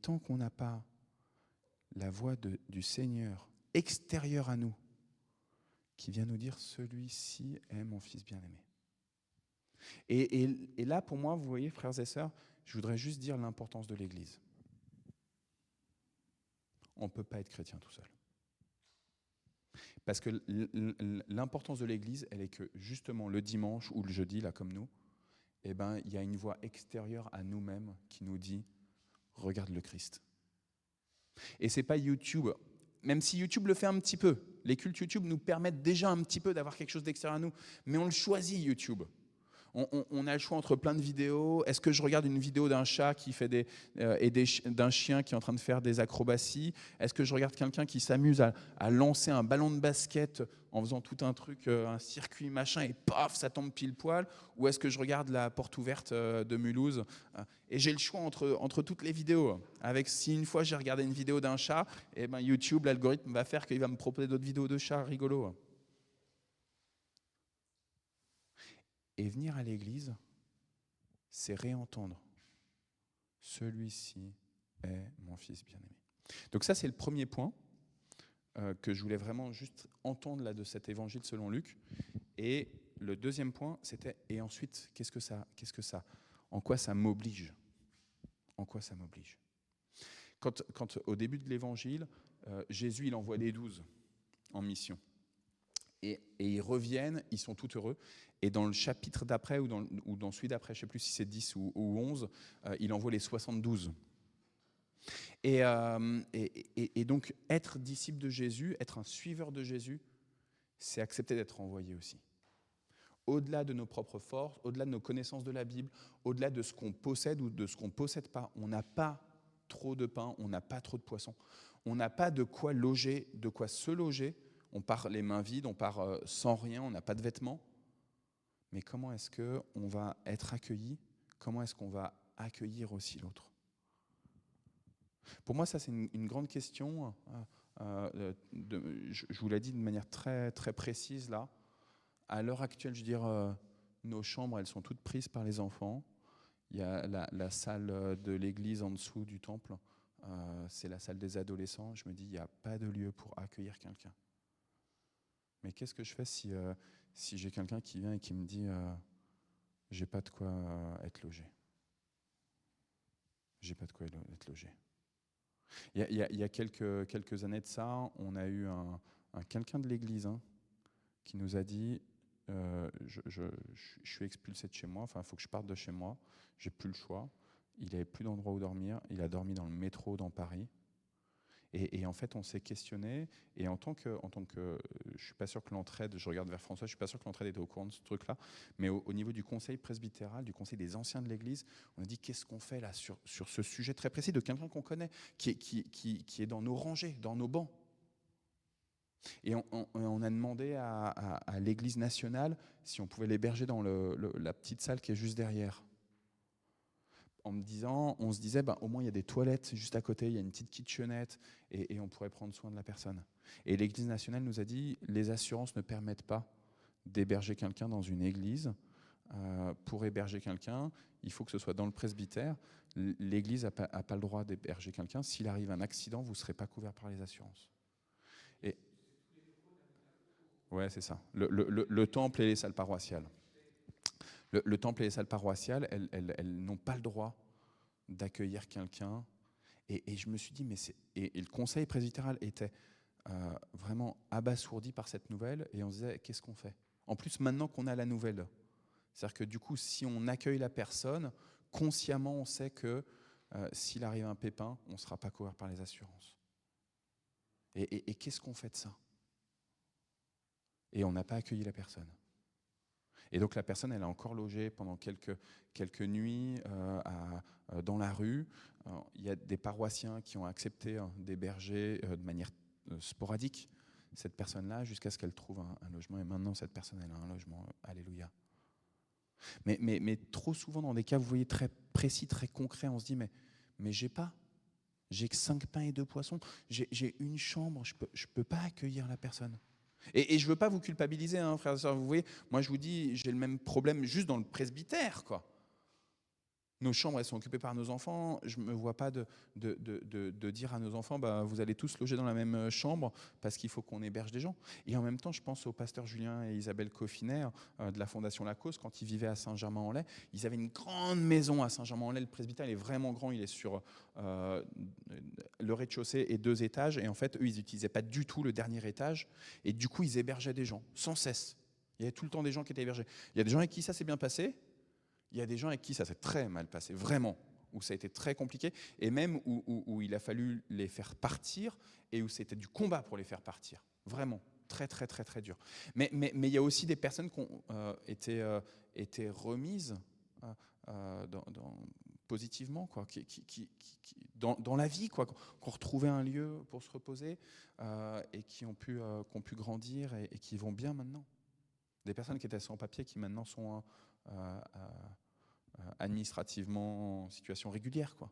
tant qu'on n'a pas la voix du Seigneur extérieure à nous, qui vient nous dire « Celui-ci est mon fils bien-aimé ». Et là, pour moi, vous voyez, frères et sœurs, je voudrais juste dire l'importance de l'Église. On ne peut pas être chrétien tout seul. Parce que l'importance de l'Église, elle est que justement le dimanche ou le jeudi, là comme nous, eh ben, il y a une voix extérieure à nous-mêmes qui nous dit « Regarde le Christ ». Et ce n'est pas YouTube, même si YouTube le fait un petit peu. Les cultes YouTube nous permettent déjà un petit peu d'avoir quelque chose d'extérieur à nous, mais on le choisit, YouTube. On a le choix entre plein de vidéos. Est-ce que je regarde une vidéo d'un chat qui fait d'un chien qui est en train de faire des acrobaties? Est-ce que je regarde quelqu'un qui s'amuse à lancer un ballon de basket en faisant tout un truc, un circuit machin, et paf, ça tombe pile poil? Ou est-ce que je regarde la porte ouverte de Mulhouse? Et j'ai le choix entre toutes les vidéos. Si une fois j'ai regardé une vidéo d'un chat, eh ben YouTube, l'algorithme va faire qu'il va me proposer d'autres vidéos de chats rigolos. Et venir à l'église, c'est réentendre. Celui-ci est mon fils bien-aimé. Donc ça, c'est le premier point que je voulais vraiment juste entendre là de cet évangile selon Luc. Et le deuxième point, c'était, et ensuite, qu'est-ce que ça, en quoi ça m'oblige? En quoi ça m'oblige? Quand au début de l'évangile, Jésus, il envoie les 12 en mission. Et ils reviennent, ils sont tout heureux. Et dans le chapitre d'après, ou dans celui d'après, je ne sais plus si c'est 10 ou 11, il envoie les 72. Et donc, être disciple de Jésus, être un suiveur de Jésus, c'est accepter d'être envoyé aussi. Au-delà de nos propres forces, au-delà de nos connaissances de la Bible, au-delà de ce qu'on possède ou de ce qu'on ne possède pas, on n'a pas trop de pain, on n'a pas trop de poissons, on n'a pas de quoi loger, de quoi se loger. On part les mains vides, on part sans rien, on n'a pas de vêtements. Mais comment est-ce qu'on va être accueilli? Comment est-ce qu'on va accueillir aussi l'autre? Pour moi, ça, c'est une grande question. Je vous l'ai dit de manière très, très précise là. À l'heure actuelle, je veux dire, nos chambres, elles sont toutes prises par les enfants. Il y a la salle de l'église en dessous du temple. C'est la salle des adolescents. Je me dis, il n'y a pas de lieu pour accueillir quelqu'un. Mais qu'est-ce que je fais si j'ai quelqu'un qui vient et qui me dit j'ai pas de quoi être logé? J'ai pas de quoi être logé. Il y a quelques années de ça, on a eu quelqu'un de l'église qui nous a dit je suis expulsé de chez moi, enfin il faut que je parte de chez moi, j'ai plus le choix. Il n'avait plus d'endroit où dormir, il a dormi dans le métro dans Paris. Et en fait, on s'est questionné, et en tant que, je suis pas sûr que l'entraide, je regarde vers François, je suis pas sûr que l'entraide était au courant de ce truc-là, mais au niveau du conseil presbytéral, du conseil des anciens de l'Église, on a dit qu'est-ce qu'on fait là sur ce sujet très précis de quelqu'un qu'on connaît, qui est dans nos rangées, dans nos bancs. Et on a demandé à l'Église nationale si on pouvait l'héberger dans la petite salle qui est juste derrière. On se disait, au moins il y a des toilettes juste à côté, il y a une petite kitchenette et on pourrait prendre soin de la personne. Et l'Église nationale nous a dit, les assurances ne permettent pas d'héberger quelqu'un dans une église. Pour héberger quelqu'un, il faut que ce soit dans le presbytère. L'Église n'a pas le droit d'héberger quelqu'un. S'il arrive un accident, vous ne serez pas couvert par les assurances. Ouais, c'est ça. Le temple et les salles paroissiales. Le temple et les salles paroissiales, elles n'ont pas le droit d'accueillir quelqu'un. Et je me suis dit, et le conseil presbytéral était vraiment abasourdi par cette nouvelle. Et on se disait, qu'est-ce qu'on fait? En plus, maintenant qu'on a la nouvelle. C'est-à-dire que du coup, si on accueille la personne, consciemment, on sait que s'il arrive un pépin, on ne sera pas couvert par les assurances. Et qu'est-ce qu'on fait de ça? Et on n'a pas accueilli la personne. Et donc la personne, elle a encore logé pendant quelques nuits dans la rue. Il y a des paroissiens qui ont accepté d'héberger de manière sporadique cette personne-là jusqu'à ce qu'elle trouve un logement. Et maintenant, cette personne, elle a un logement. Alléluia. Mais trop souvent, dans des cas, vous voyez, très précis, très concrets, on se dit, mais j'ai pas. J'ai que 5 pains et 2 poissons. J'ai une chambre, je peux pas accueillir la personne. Et je ne veux pas vous culpabiliser, hein, frères et sœurs. Vous voyez, moi je vous dis, j'ai le même problème juste dans le presbytère, quoi. Nos chambres, elles sont occupées par nos enfants. Je ne me vois pas de dire à nos enfants, vous allez tous loger dans la même chambre parce qu'il faut qu'on héberge des gens. Et en même temps, je pense au pasteur Julien et Isabelle Coffinet de la Fondation La Cause, quand ils vivaient à Saint-Germain-en-Laye. Ils avaient une grande maison à Saint-Germain-en-Laye. Le presbytère, il est vraiment grand. Il est sur le rez-de-chaussée et 2 étages. Et en fait, eux, ils n'utilisaient pas du tout le dernier étage. Et du coup, ils hébergeaient des gens, sans cesse. Il y avait tout le temps des gens qui étaient hébergés. Il y a des gens avec qui ça s'est bien passé. Il y a des gens avec qui ça s'est très mal passé, vraiment, où ça a été très compliqué, et même où il a fallu les faire partir, et où c'était du combat pour les faire partir. Vraiment, très, très, très, très dur. Mais il y a aussi des personnes qui ont été remises positivement, quoi, dans la vie, quoi, qui ont retrouvé un lieu pour se reposer, et qui ont pu grandir et qui vont bien maintenant. Des personnes qui étaient sans papier, qui maintenant sont administrativement en situation régulière, quoi.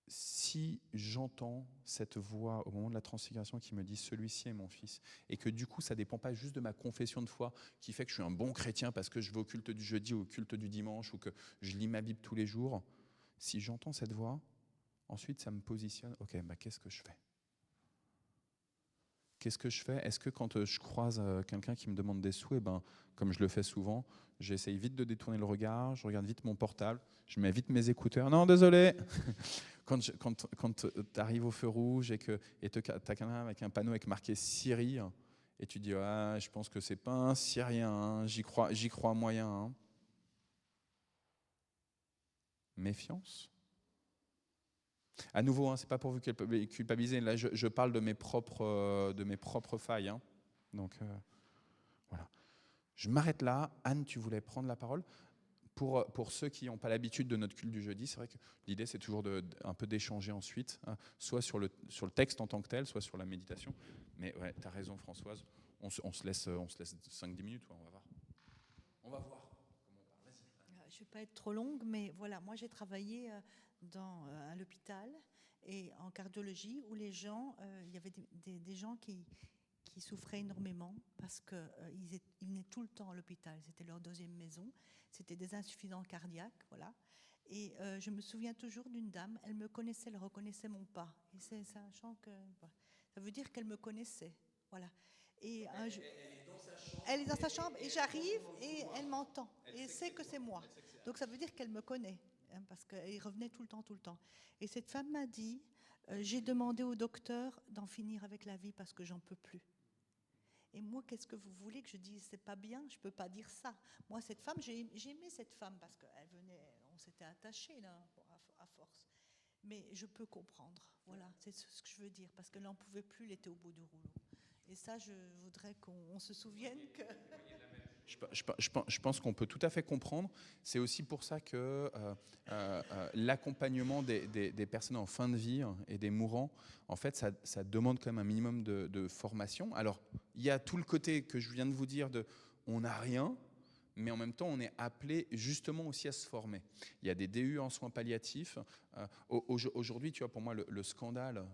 Si j'entends cette voix au moment de la transfiguration qui me dit « celui-ci est mon fils » et que du coup ça ne dépend pas juste de ma confession de foi qui fait que je suis un bon chrétien parce que je vais au culte du jeudi ou au culte du dimanche ou que je lis ma Bible tous les jours, si j'entends cette voix, ensuite ça me positionne, ok, qu'est-ce que je fais ? Qu'est-ce que je fais ? Est-ce que quand je croise quelqu'un qui me demande des sous, comme je le fais souvent, j'essaye vite de détourner le regard, je regarde vite mon portable, je mets vite mes écouteurs. Non, désolé. Quand tu arrives au feu rouge et tu as quelqu'un avec un panneau avec marqué Syrie, et tu dis je pense que c'est pas un Syrien, hein, j'y crois moyen. Hein. Méfiance. À nouveau, c'est pas pour vous culpabiliser. Là, je parle de mes propres failles. Hein. Donc, voilà. Je m'arrête là. Anne, tu voulais prendre la parole. Pour ceux qui n'ont pas l'habitude de notre culte du jeudi, c'est vrai que l'idée, c'est toujours un peu d'échanger ensuite, hein, soit sur le texte en tant que tel, soit sur la méditation. Mais ouais, tu as raison, Françoise. On se laisse 5-10 minutes. Ouais, on va voir. On va voir comment on parle. Vas-y. Je ne vais pas être trop longue, mais voilà, moi j'ai travaillé à l'hôpital et en cardiologie où les gens, il y avait des gens qui souffraient énormément parce qu'ils venaient tout le temps à l'hôpital. C'était leur 2e maison. C'était des insuffisants cardiaques, voilà. Et je me souviens toujours d'une dame, elle me connaissait, elle reconnaissait mon pas. Et c'est un chant que... Ça veut dire qu'elle me connaissait, voilà. Et elle est dans sa chambre et j'arrive et elle m'entend. Et elle sait que c'est moi. Donc ça veut dire qu'elle me connaît. Parce qu'elle revenait tout le temps. Et cette femme m'a dit, j'ai demandé au docteur d'en finir avec la vie parce que j'en peux plus. Et moi, qu'est-ce que vous voulez que je dise ? C'est pas bien, je peux pas dire ça. Moi, cette femme, j'ai aimé cette femme parce qu'elle venait, on s'était attachés là, à force. Mais je peux comprendre, voilà, c'est ce que je veux dire, parce qu'elle n'en pouvait plus, elle était au bout du rouleau. Et ça, je voudrais qu'on se souvienne que... Je pense qu'on peut tout à fait comprendre. C'est aussi pour ça que l'accompagnement des personnes en fin de vie et des mourants, en fait, ça demande quand même un minimum de formation. Alors, il y a tout le côté que je viens de vous dire de on n'a rien, mais en même temps, on est appelé justement aussi à se former. Il y a des DU en soins palliatifs. Aujourd'hui, tu vois, pour moi, le scandale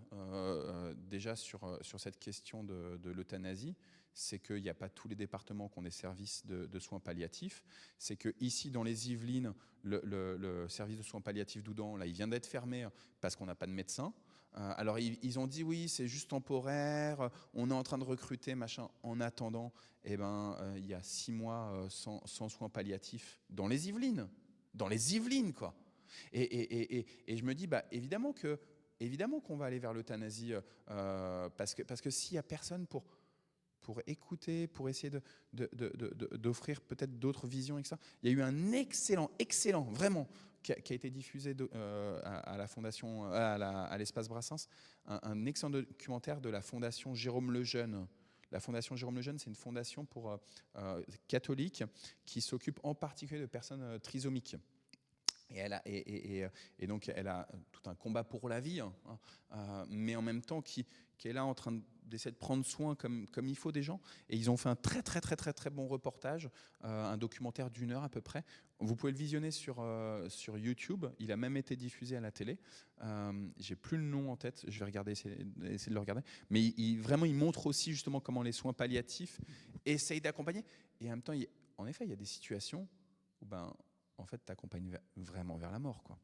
déjà sur cette question de l'euthanasie, c'est qu'il n'y a pas tous les départements qui ont des services de soins palliatifs. C'est qu'ici, dans les Yvelines, le service de soins palliatifs d'Oudan, là, il vient d'être fermé parce qu'on n'a pas de médecin. Alors, ils ont dit, oui, c'est juste temporaire, on est en train de recruter, machin. En attendant, il y a 6 mois sans soins palliatifs dans les Yvelines. Dans les Yvelines, quoi. Et je me dis, évidemment qu'on va aller vers l'euthanasie, parce que s'il n'y a personne pour écouter, pour essayer d'offrir peut-être d'autres visions, etc. Il y a eu un excellent, vraiment, qui a été diffusé à la Fondation, à l'Espace Brassens, un excellent documentaire de la Fondation Jérôme Lejeune. La Fondation Jérôme Lejeune, c'est une fondation pour catholique qui s'occupe en particulier de personnes trisomiques. Et donc, elle a tout un combat pour la vie, mais en même temps qui est là en train d'essayer de prendre soin comme il faut des gens. Et ils ont fait un très bon reportage, un documentaire d'1 heure à peu près. Vous pouvez le visionner sur YouTube. Il a même été diffusé à la télé. J'ai plus le nom en tête. Je vais essayer de le regarder. Mais vraiment, il montre aussi justement comment les soins palliatifs essayent d'accompagner. Et en même temps, en effet, il y a des situations où en fait, tu accompagnes vraiment vers la mort, quoi.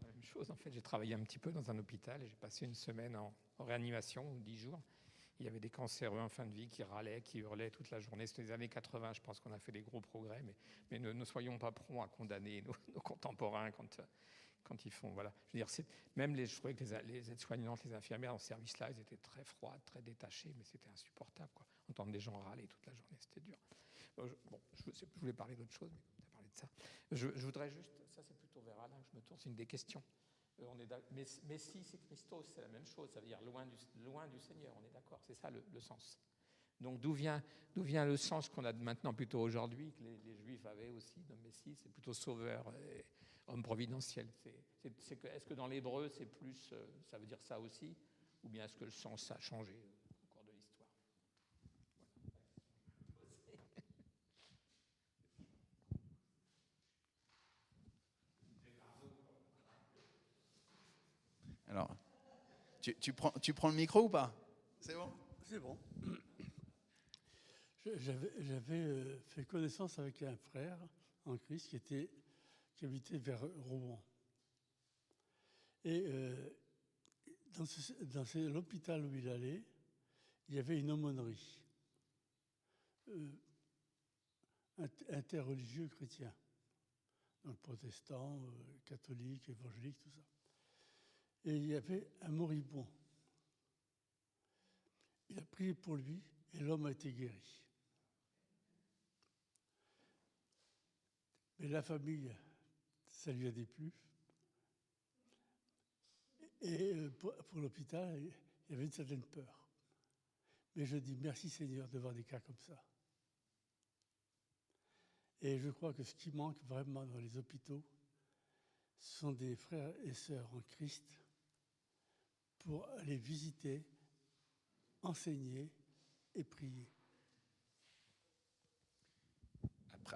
La même chose, en fait, j'ai travaillé un petit peu dans un hôpital et j'ai passé une semaine en réanimation, ou 10 jours. Il y avait des cancéreux en fin de vie qui râlaient, qui hurlaient toute la journée. C'était les années 80, je pense qu'on a fait des gros progrès, mais ne soyons pas prompts à condamner nos contemporains quand ils font. Voilà. Je veux dire, même je trouvais que les aides-soignantes, les infirmières dans ce service-là, elles étaient très froides, très détachées, mais c'était insupportable, quoi. Entendre des gens râler toute la journée, c'était dur. Je voulais parler d'autre chose, mais tu as parlé de ça. Je voudrais juste, ça c'est plutôt vers Alain que je me tourne, c'est une des questions. Mais si c'est Christos, c'est la même chose, ça veut dire loin du Seigneur, on est d'accord, c'est ça le sens. Donc d'où vient le sens qu'on a maintenant plutôt aujourd'hui, que les Juifs avaient aussi de Messie, c'est plutôt sauveur et homme providentiel. Est-ce que dans l'hébreu c'est plus, ça veut dire ça aussi, ou bien est-ce que le sens a changé au cours de l'histoire? Alors, tu prends le micro ou pas? C'est bon? C'est bon. J'avais fait connaissance avec un frère en Christ qui habitait vers Rouen. Et dans l'hôpital où il allait, il y avait une aumônerie interreligieux chrétien, donc protestant, catholique, évangélique, tout ça. Et il y avait un moribond. Il a prié pour lui et l'homme a été guéri. Mais la famille, ça lui a déplu. Et pour l'hôpital, il y avait une certaine peur. Mais je dis merci Seigneur de voir des cas comme ça. Et je crois que ce qui manque vraiment dans les hôpitaux, ce sont des frères et sœurs en Christ pour aller visiter, enseigner et prier.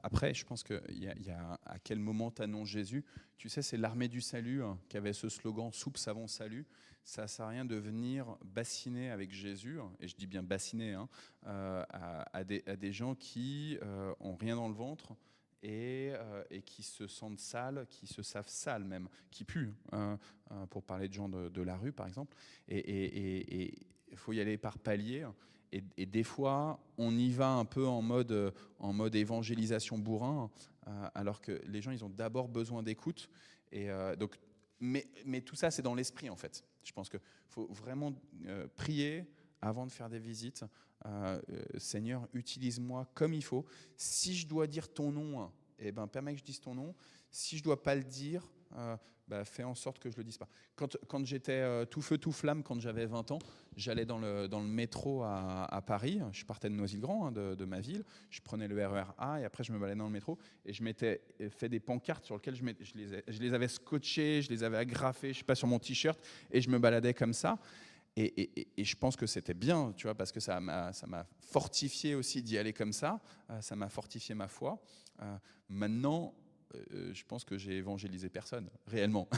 Après, je pense qu'il y a à quel moment t'annonces Jésus. Tu sais, c'est l'armée du salut qui avait ce slogan « Soupe, savon, salut ». Ça ne sert à rien de venir bassiner avec Jésus, et je dis bien bassiner, à des gens qui ont rien dans le ventre et qui se sentent sales, qui se savent sales même, qui puent, pour parler de gens de la rue par exemple. Et il faut y aller par paliers. Et des fois, on y va un peu en mode évangélisation bourrin, alors que les gens, ils ont d'abord besoin d'écoute. Mais tout ça, c'est dans l'esprit, en fait. Je pense qu'il faut vraiment prier avant de faire des visites. Seigneur, utilise-moi comme il faut. Si je dois dire ton nom, permets que je dise ton nom. Si je ne dois pas le dire, fais en sorte que je ne le dise pas. Quand j'étais tout feu, tout flamme, quand j'avais 20 ans, j'allais dans le métro à Paris. Je partais de Noisy-le-Grand, de ma ville. Je prenais le RER A et après je me baladais dans le métro. Et je m'étais fait des pancartes sur lesquelles je les avais scotchées, je les avais agrafées, je sais pas, sur mon t-shirt. Et je me baladais comme ça. Et je pense que c'était bien, tu vois, parce que ça m'a fortifié aussi d'y aller comme ça. Ça m'a fortifié ma foi. Maintenant, je pense que j'ai évangélisé personne, réellement.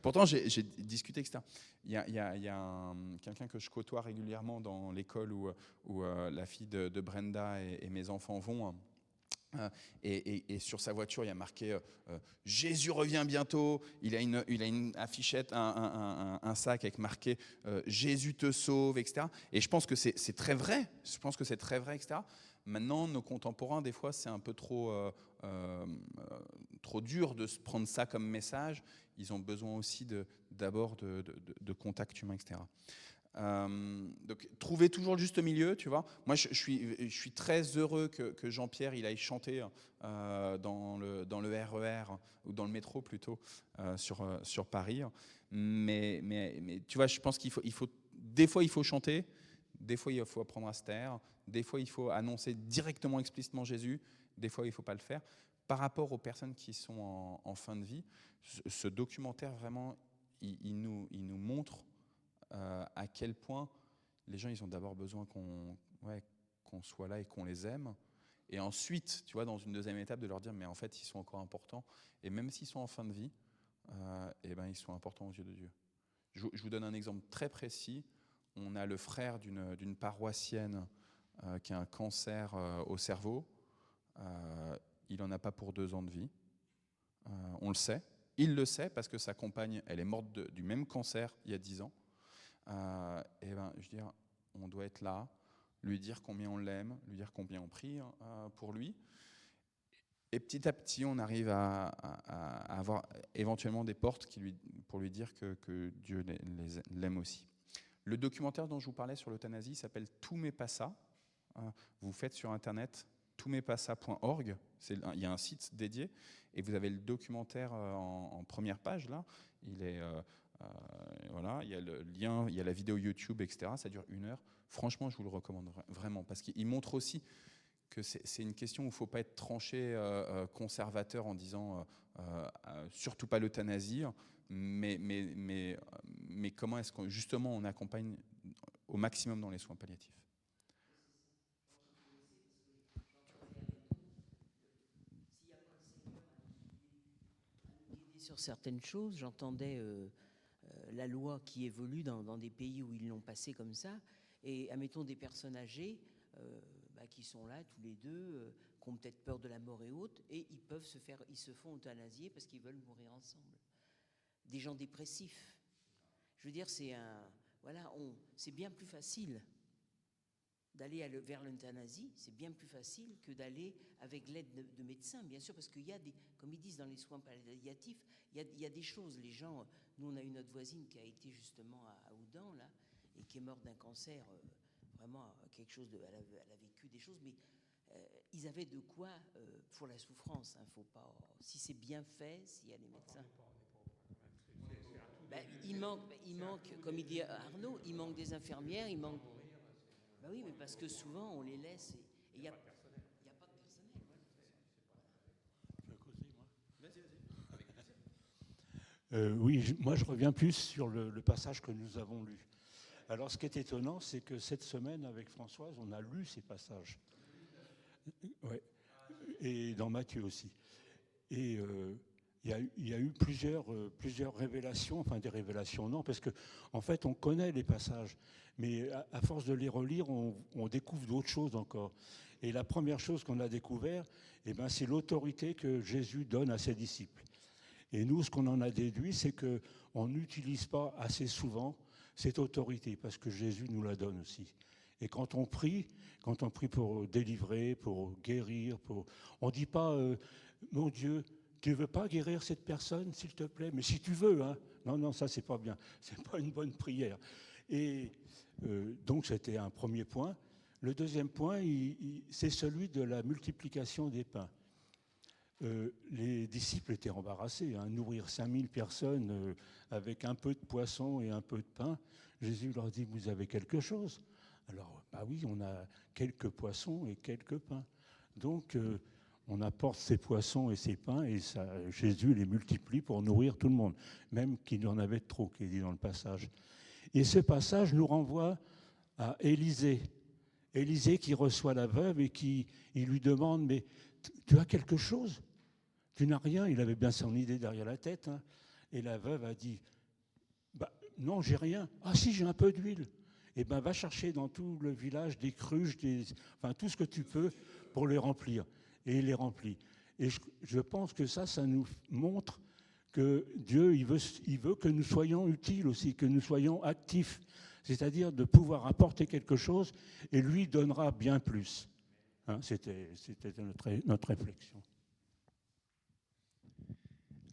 Pourtant, j'ai discuté, etc. Il y a quelqu'un que je côtoie régulièrement dans l'école où la fille de Brenda et mes enfants vont. Et sur sa voiture, il y a marqué « Jésus revient bientôt ». Il a une affichette, un sac avec marqué « Jésus te sauve », etc. Et je pense que c'est très vrai. Je pense que c'est très vrai, etc. Maintenant, nos contemporains, des fois, c'est un peu trop dur de se prendre ça comme message. Ils ont besoin aussi d'abord de contact humain, etc. Donc, trouver toujours le juste milieu, tu vois. Moi, je suis très heureux que Jean-Pierre il aille chanter dans le RER ou dans le métro plutôt sur Paris. Mais tu vois, je pense qu'il faut des fois il faut chanter, des fois il faut apprendre à se taire, des fois il faut annoncer directement, explicitement Jésus, des fois il ne faut pas le faire. Par rapport aux personnes qui sont en fin de vie, ce documentaire vraiment, il nous montre à quel point les gens, ils ont d'abord besoin qu'on soit là et qu'on les aime. Et ensuite, tu vois, dans une deuxième étape, de leur dire, mais en fait, ils sont encore importants. Et même s'ils sont en fin de vie, ils sont importants aux yeux de Dieu. Je vous donne un exemple très précis. On a le frère d'une paroissienne qui a un cancer au cerveau. Il n'en a pas pour 2 ans de vie. On le sait. Il le sait parce que sa compagne, elle est morte du même cancer il y a 10 ans. Je veux dire, on doit être là, lui dire combien on l'aime, lui dire combien on prie pour lui. Et petit à petit, on arrive à avoir éventuellement des portes pour lui dire que Dieu l'aime aussi. Le documentaire dont je vous parlais sur l'euthanasie s'appelle « Tout mais pas ça ». Vous faites sur Internet toutmaitpassa.org, il y a un site dédié, et vous avez le documentaire en première page, là. Il est, voilà, il y a le lien, il y a la vidéo YouTube, etc. Ça dure 1 heure. Franchement, je vous le recommande vraiment, parce qu'il montre aussi que c'est une question où il ne faut pas être tranché conservateur en disant surtout pas l'euthanasie, mais comment est-ce que justement on accompagne au maximum dans les soins palliatifs. Sur certaines choses, j'entendais la loi qui évolue dans des pays où ils l'ont passé comme ça, et admettons des personnes âgées qui sont là tous les deux, qui ont peut-être peur de la mort et autres, et ils se font euthanasier parce qu'ils veulent mourir ensemble. Des gens dépressifs. Je veux dire, c'est bien plus facile d'aller vers l'euthanasie, c'est bien plus facile que d'aller avec l'aide de médecins, bien sûr, parce qu'il y a comme ils disent dans les soins palliatifs, il y a des choses, les gens, nous on a eu notre voisine qui a été justement à Oudan, là, et qui est morte d'un cancer, vraiment quelque chose elle a vécu des choses, mais ils avaient de quoi pour la souffrance, hein, faut pas, si c'est bien fait, s'il y a les médecins. Il manque, comme il dit Arnaud, il manque des infirmières, il manque... oui, mais parce que souvent on les laisse et il n'y a pas de personnel. Oui, moi je reviens plus sur le passage que nous avons lu. Alors ce qui est étonnant, c'est que cette semaine, avec Françoise, on a lu ces passages. Ouais. Et dans Matthieu aussi. Et il y a eu plusieurs révélations, enfin des révélations non, parce que en fait on connaît les passages, mais à force de les relire, on découvre d'autres choses encore. Et la première chose qu'on a découvert, c'est l'autorité que Jésus donne à ses disciples. Et nous, ce qu'on en a déduit, c'est qu'on n'utilise pas assez souvent cette autorité, parce que Jésus nous la donne aussi. Et quand on prie pour délivrer, pour guérir, on ne dit pas mon Dieu, tu ne veux pas guérir cette personne, s'il te plaît? Mais si tu veux, hein. Non, ça, c'est pas bien. C'est pas une bonne prière. Et donc, c'était un premier point. Le deuxième point, c'est celui de la multiplication des pains. Les disciples étaient embarrassés. Hein. Nourrir 5000 personnes avec un peu de poisson et un peu de pain. Jésus leur dit, vous avez quelque chose? Alors, oui, on a quelques poissons et quelques pains. Donc, on apporte ces poissons et ces pains et Jésus les multiplie pour nourrir tout le monde, même qu'il en avait trop, qui est dit dans le passage. Et ce passage nous renvoie à Élisée. Élisée qui reçoit la veuve et il lui demande, mais tu as quelque chose? Tu n'as rien? Il avait bien son idée derrière la tête. Hein. Et la veuve a dit, non, j'ai rien. Ah si, j'ai un peu d'huile. Eh bien, va chercher dans tout le village des cruches, tout ce que tu peux pour les remplir. Et il les remplit. Et je pense que ça nous montre que Dieu, il veut que nous soyons utiles aussi, que nous soyons actifs. C'est-à-dire de pouvoir apporter quelque chose et lui donnera bien plus. Hein, c'était notre réflexion.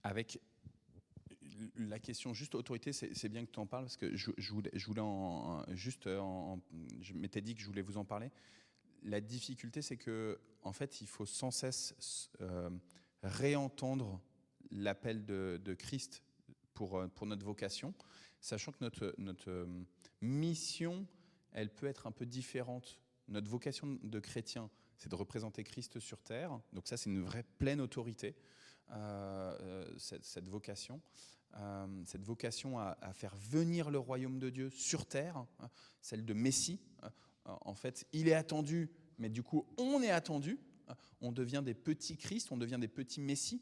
Avec la question juste autorité, c'est bien que tu en parles, parce que je voulais je m'étais dit que je voulais vous en parler. La difficulté, c'est que en fait, il faut sans cesse réentendre l'appel de Christ pour notre vocation, sachant que notre mission, elle peut être un peu différente. Notre vocation de chrétien, c'est de représenter Christ sur terre, donc ça, c'est une vraie pleine autorité. cette vocation à faire venir le royaume de Dieu sur terre, celle de Messie. En fait, il est attendu, mais du coup, on est attendu. On devient des petits Christ, on devient des petits Messies.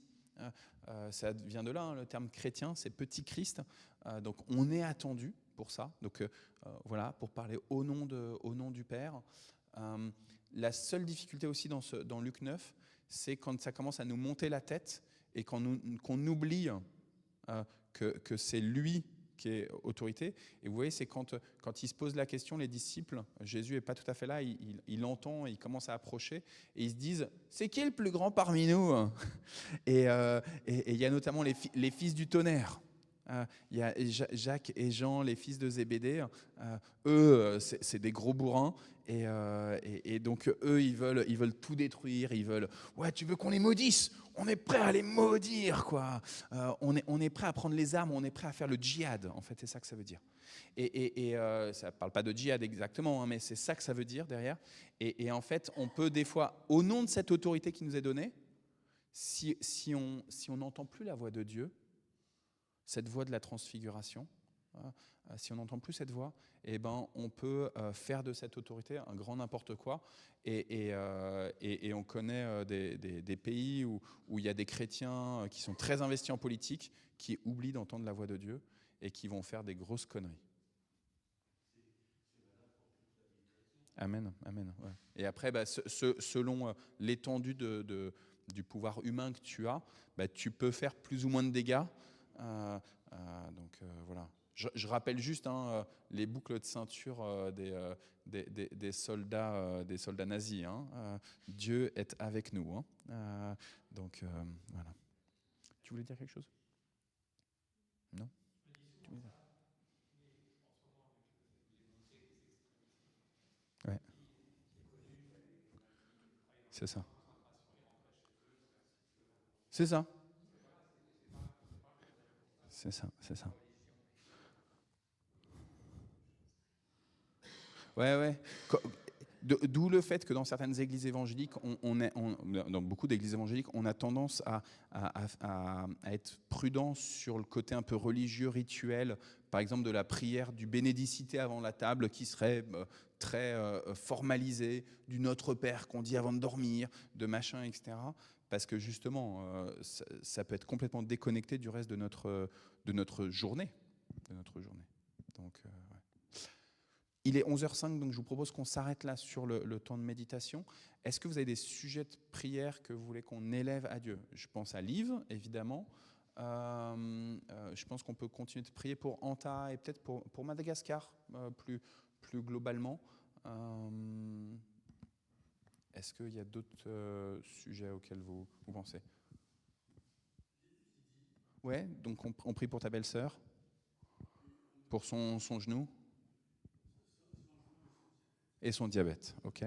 Ça vient de là, hein, le terme chrétien, c'est petit Christ. Donc, on est attendu pour ça. Donc, voilà, pour parler au nom du Père. La seule difficulté aussi dans Luc 9, c'est quand ça commence à nous monter la tête et qu'on oublie que c'est lui qui est autorité. Et vous voyez, c'est quand il se pose la question, les disciples, Jésus n'est pas tout à fait là, il entend, il commence à approcher, et ils se disent, c'est qui le plus grand parmi nous? Et il y a notamment les fils du tonnerre. Il y a Jacques et Jean, les fils de Zébédée. Eux, c'est des gros bourrins. Et donc, eux, ils veulent tout détruire. Ils veulent, ouais, tu veux qu'on les maudisse? On est prêt à les maudire, quoi. On est prêt à prendre les armes, on est prêt à faire le djihad. En fait, c'est ça que ça veut dire. Et ça ne parle pas de djihad exactement, hein, mais c'est ça que ça veut dire derrière. Et en fait, on peut des fois, au nom de cette autorité qui nous est donnée, si on n'entend plus la voix de Dieu, cette voix de la transfiguration, si on n'entend plus cette voix, eh ben, on peut faire de cette autorité un grand n'importe quoi. Et on connaît des pays où il y a des chrétiens qui sont très investis en politique, qui oublient d'entendre la voix de Dieu et qui vont faire des grosses conneries. Amen, amen. Ouais. Et après, selon l'étendue du pouvoir humain que tu as, tu peux faire plus ou moins de dégâts. Donc voilà. Je rappelle juste les boucles de ceinture des soldats nazis. Dieu est avec nous. Donc voilà. Tu voulais dire quelque chose? Non? Ouais. C'est ça. C'est ça. C'est ça, c'est ça. Ouais. D'où le fait que dans certaines églises évangéliques, dans beaucoup d'églises évangéliques, on a tendance à être prudent sur le côté un peu religieux, rituel, par exemple de la prière du bénédicité avant la table, qui serait très formalisé, du Notre Père qu'on dit avant de dormir, de machin, etc. Parce que justement, ça peut être complètement déconnecté du reste de notre journée. Donc, ouais. Il est 11h05, donc je vous propose qu'on s'arrête là sur le temps de méditation. Est-ce que vous avez des sujets de prière que vous voulez qu'on élève à Dieu? Je pense à Liv, évidemment. Je pense qu'on peut continuer de prier pour Anta et peut-être pour Madagascar, plus globalement. Est-ce qu'il y a d'autres sujets auxquels vous pensez? Ouais, donc on prie pour ta belle-sœur, pour son genou et son diabète. Ok.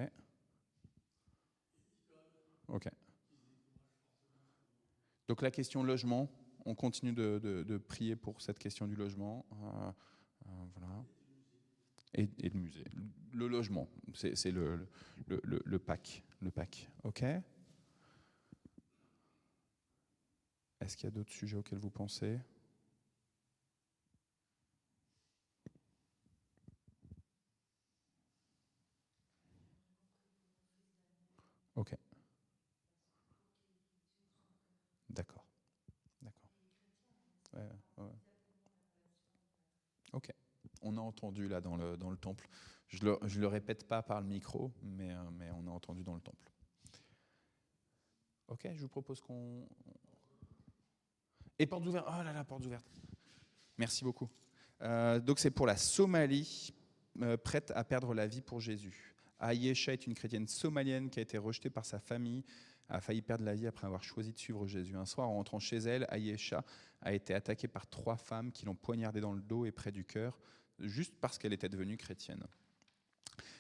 Donc la question logement, on continue de prier pour cette question du logement. Voilà. Et le musée. Le logement, c'est le pack. Ok. Est-ce qu'il y a d'autres sujets auxquels vous pensez? Ok. D'accord. Ouais. Ok. On a entendu là dans le temple. Je le répète pas par le micro, mais on a entendu dans le temple. Ok, je vous propose qu'on... Et portes ouvertes. Oh là là, portes ouvertes. Merci beaucoup. Donc c'est pour la Somalie, prête à perdre la vie pour Jésus. Ayesha est une chrétienne somalienne qui a été rejetée par sa famille, a failli perdre la vie après avoir choisi de suivre Jésus. Un soir, en rentrant chez elle, Ayesha a été attaquée par 3 femmes qui l'ont poignardée dans le dos et près du cœur, juste parce qu'elle était devenue chrétienne.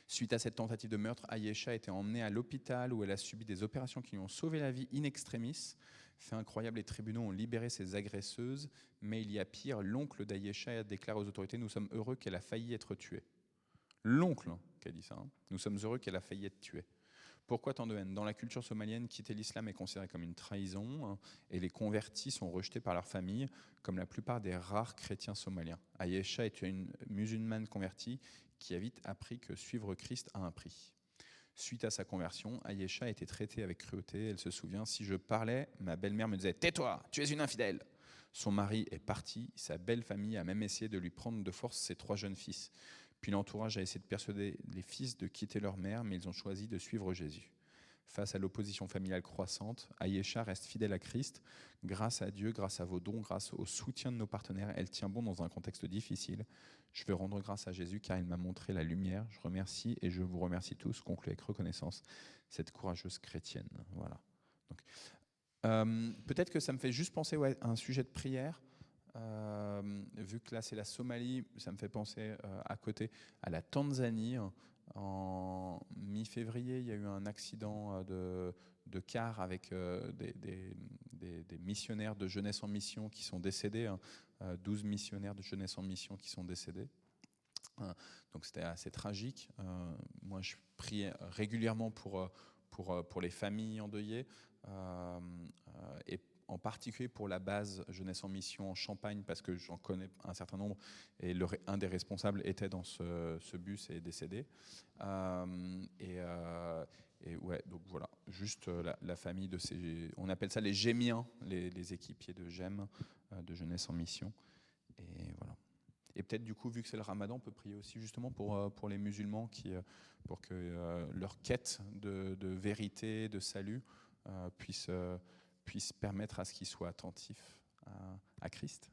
Suite à cette tentative de meurtre, Ayesha a été emmenée à l'hôpital où elle a subi des opérations qui lui ont sauvé la vie in extremis. Fait incroyable, les tribunaux ont libéré ses agresseuses, mais il y a pire, l'oncle d'Ayesha a déclaré aux autorités « Nous sommes heureux qu'elle a failli être tuée ». L'oncle qui a dit ça. Nous sommes heureux qu'elle a failli être tuée. Pourquoi tant de haine? Dans la culture somalienne, quitter l'islam est considéré comme une trahison, hein, et les convertis sont rejetés par leur famille, comme la plupart des rares chrétiens somaliens. Ayesha est une musulmane convertie qui a vite appris que suivre Christ a un prix. Suite à sa conversion, Ayesha a été traitée avec cruauté. Elle se souvient, si je parlais, ma belle-mère me disait « Tais-toi, tu es une infidèle !» Son mari est parti, sa belle famille a même essayé de lui prendre de force ses 3 jeunes fils. Puis l'entourage a essayé de persuader les fils de quitter leur mère, mais ils ont choisi de suivre Jésus. Face à l'opposition familiale croissante, Ayesha reste fidèle à Christ. Grâce à Dieu, grâce à vos dons, grâce au soutien de nos partenaires, elle tient bon dans un contexte difficile. Je veux rendre grâce à Jésus car il m'a montré la lumière. Je remercie et je vous remercie tous, conclut avec reconnaissance, cette courageuse chrétienne. Voilà. Donc, peut-être que ça me fait juste penser à un sujet de prière. Vu que là c'est la Somalie, ça me fait penser à côté à la Tanzanie. En mi-février, il y a eu un accident de car avec des missionnaires de Jeunesse en Mission qui sont décédés, 12 missionnaires de Jeunesse en Mission qui sont décédés. Donc c'était assez tragique. Moi je prie régulièrement pour les familles endeuillées, et en particulier pour la base Jeunesse en Mission en Champagne, parce que j'en connais un certain nombre, et un des responsables était dans ce bus et est décédé. Et ouais, donc voilà, juste la famille de ces... On appelle ça les Gémiens, les équipiers de GEM, de Jeunesse en Mission. Et voilà. Et peut-être du coup, vu que c'est le Ramadan, on peut prier aussi justement pour les musulmans, pour que leur quête de vérité, de salut, puisse permettre à ce qu'ils soient attentifs à Christ.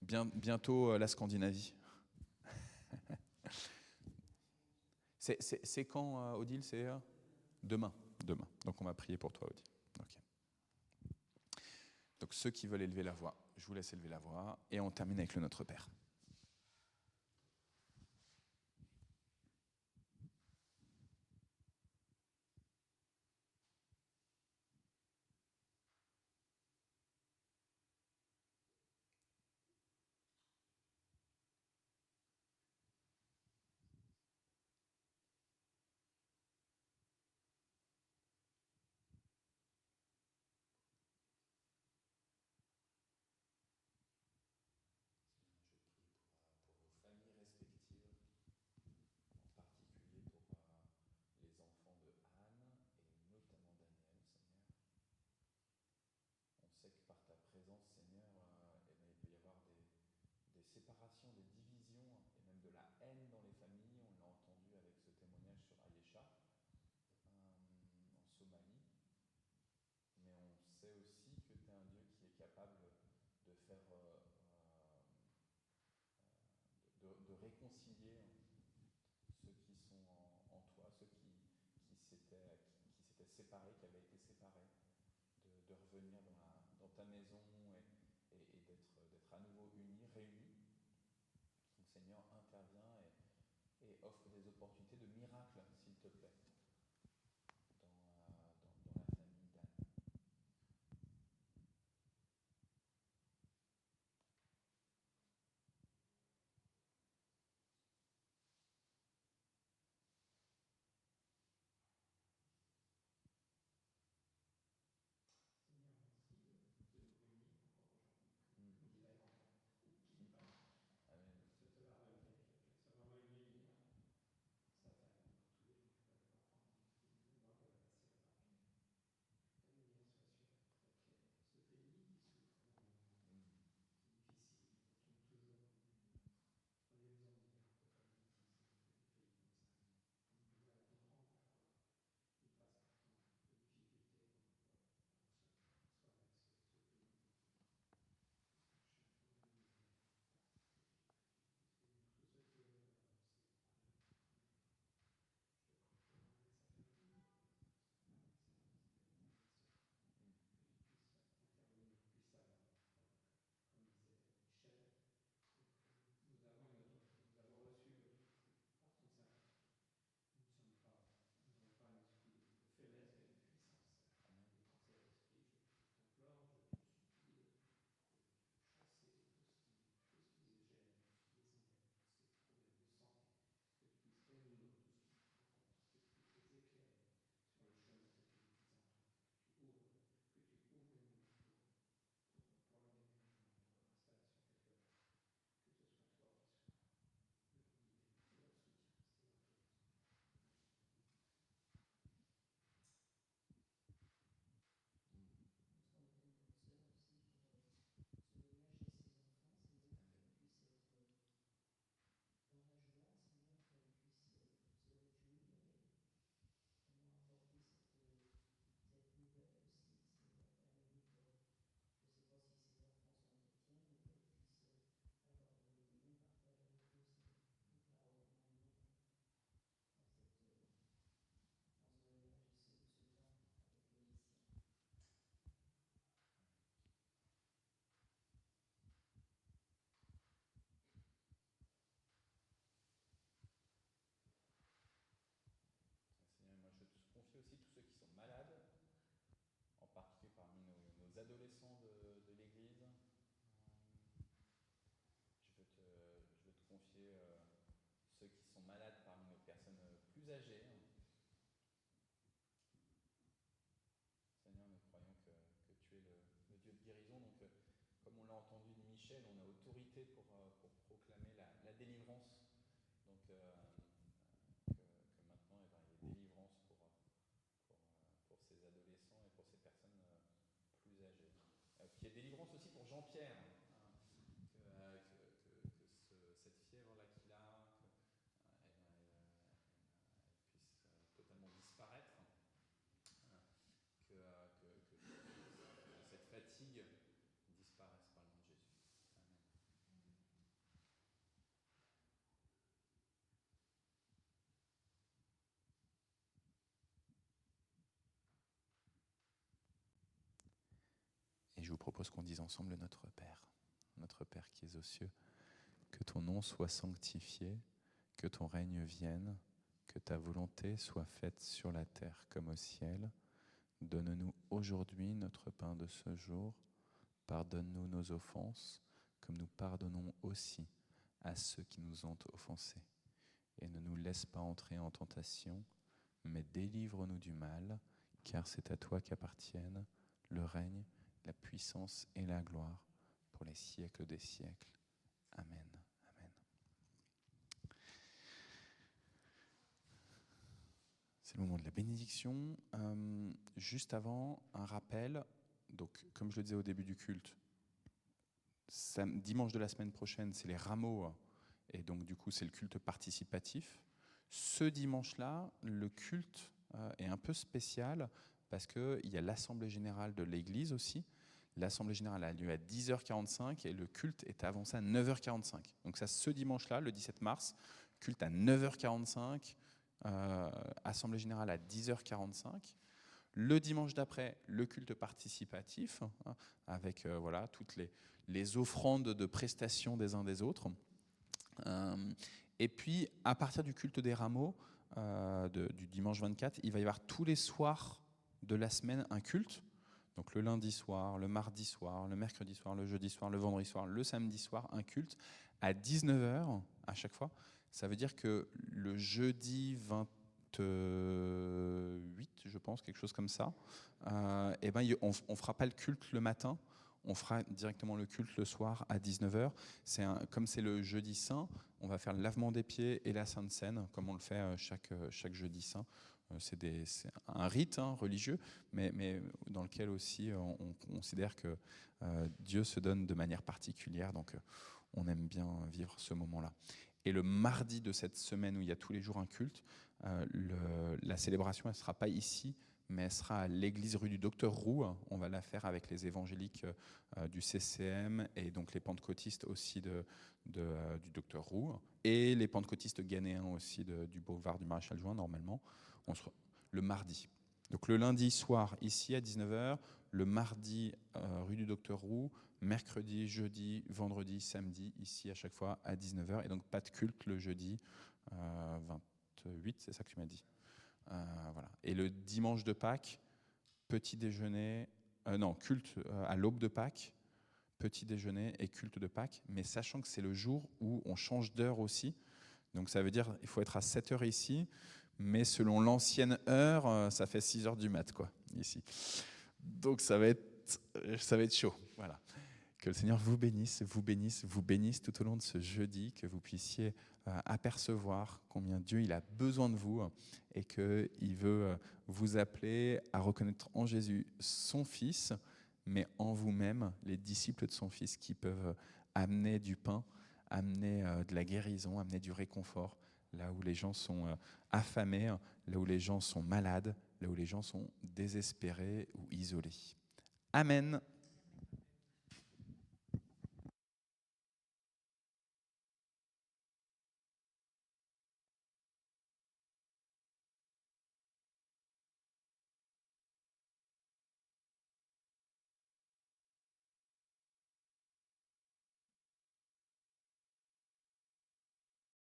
Bientôt la Scandinavie. C'est quand, Odile? C'est demain. Donc on va prier pour toi, Odile. Okay. Donc ceux qui veulent élever la voix, je vous laisse élever la voix et on termine avec le Notre Père. Séparation, des divisions et même de la haine dans les familles. On l'a entendu avec ce témoignage sur Ayesha en Somalie. Mais on sait aussi que tu es un Dieu qui est capable de faire, de réconcilier ceux qui sont en toi, ceux qui s'étaient séparés, qui avaient été séparés, de revenir dans ta maison et d'être à nouveau unis, réunis. Seigneur, intervient et offre des opportunités de miracles, s'il te plaît, dans la famille d'Anne. plus âgés. Seigneur, nous croyons que tu es le Dieu de guérison. Donc, comme on l'a entendu de Michel, on a autorité pour proclamer la délivrance. Donc, que maintenant, il y ait délivrance pour ces adolescents et pour ces personnes plus âgées. Qu'il y ait délivrance aussi pour Jean-Pierre. Cette fièvre-là qu'il a, puisse totalement disparaître, que cette fatigue disparaisse par le nom de Jésus. Amen. Et je vous propose qu'on dise ensemble notre Père qui es aux cieux, que ton nom soit sanctifié, que ton règne vienne, que ta volonté soit faite sur la terre comme au ciel. Donne-nous aujourd'hui notre pain de ce jour. Pardonne-nous nos offenses, comme nous pardonnons aussi à ceux qui nous ont offensés. Et ne nous laisse pas entrer en tentation, mais délivre-nous du mal, car c'est à toi qu'appartiennent le règne, la puissance et la gloire pour les siècles des siècles. Amen. Amen. C'est le moment de la bénédiction. Juste avant, un rappel. Donc, comme je le disais au début du culte, dimanche de la semaine prochaine, c'est les rameaux. Et donc, du coup, c'est le culte participatif. Ce dimanche-là, le culte est un peu spécial parce qu'il y a l'Assemblée générale de l'Église aussi. L'Assemblée générale a lieu à 10h45 et le culte est avancé à 9h45. Donc ça, ce dimanche-là, le 17 mars, culte à 9h45, Assemblée générale à 10h45. Le dimanche d'après, le culte participatif, avec voilà, toutes les offrandes de prestations des uns des autres. Et puis, à partir du culte des rameaux, du dimanche 24, il va y avoir tous les soirs de la semaine un culte. Donc le lundi soir, le mardi soir, le mercredi soir, le jeudi soir, le vendredi soir, le samedi soir, un culte à 19h à chaque fois. Ça veut dire que le jeudi 28, je pense, quelque chose comme ça, on ne fera pas le culte le matin, on fera directement le culte le soir à 19h. Comme c'est le jeudi saint, on va faire le lavement des pieds et la Sainte Seine, comme on le fait chaque jeudi saint. C'est un rite religieux, mais dans lequel aussi on considère que Dieu se donne de manière particulière, donc on aime bien vivre ce moment-là. Et le mardi de cette semaine où il y a tous les jours un culte, la célébration, elle ne sera pas ici, mais elle sera à l'église rue du Docteur Roux. On va la faire avec les évangéliques du CCM et donc les pentecôtistes aussi du Docteur Roux et les pentecôtistes ghanéens aussi du boulevard du Maréchal Juin, normalement. Le mardi. Donc le lundi soir ici à 19h, le mardi rue du Docteur Roux, mercredi, jeudi, vendredi, samedi ici à chaque fois à 19h et donc pas de culte le jeudi 28, c'est ça que tu m'as dit. Voilà. Et le dimanche de Pâques, petit déjeuner, culte à l'aube de Pâques, petit déjeuner et culte de Pâques, mais sachant que c'est le jour où on change d'heure aussi. Donc ça veut dire qu'il faut être à 7h ici, mais selon l'ancienne heure, ça fait 6h du mat, quoi, ici. Donc ça va être chaud. Voilà. Que le Seigneur vous bénisse tout au long de ce jeudi, que vous puissiez apercevoir combien Dieu il a besoin de vous et qu'il veut vous appeler à reconnaître en Jésus son Fils, mais en vous-même les disciples de son Fils qui peuvent amener du pain, amener de la guérison, amener du réconfort, là où les gens sont affamés, là où les gens sont malades, là où les gens sont désespérés ou isolés. Amen.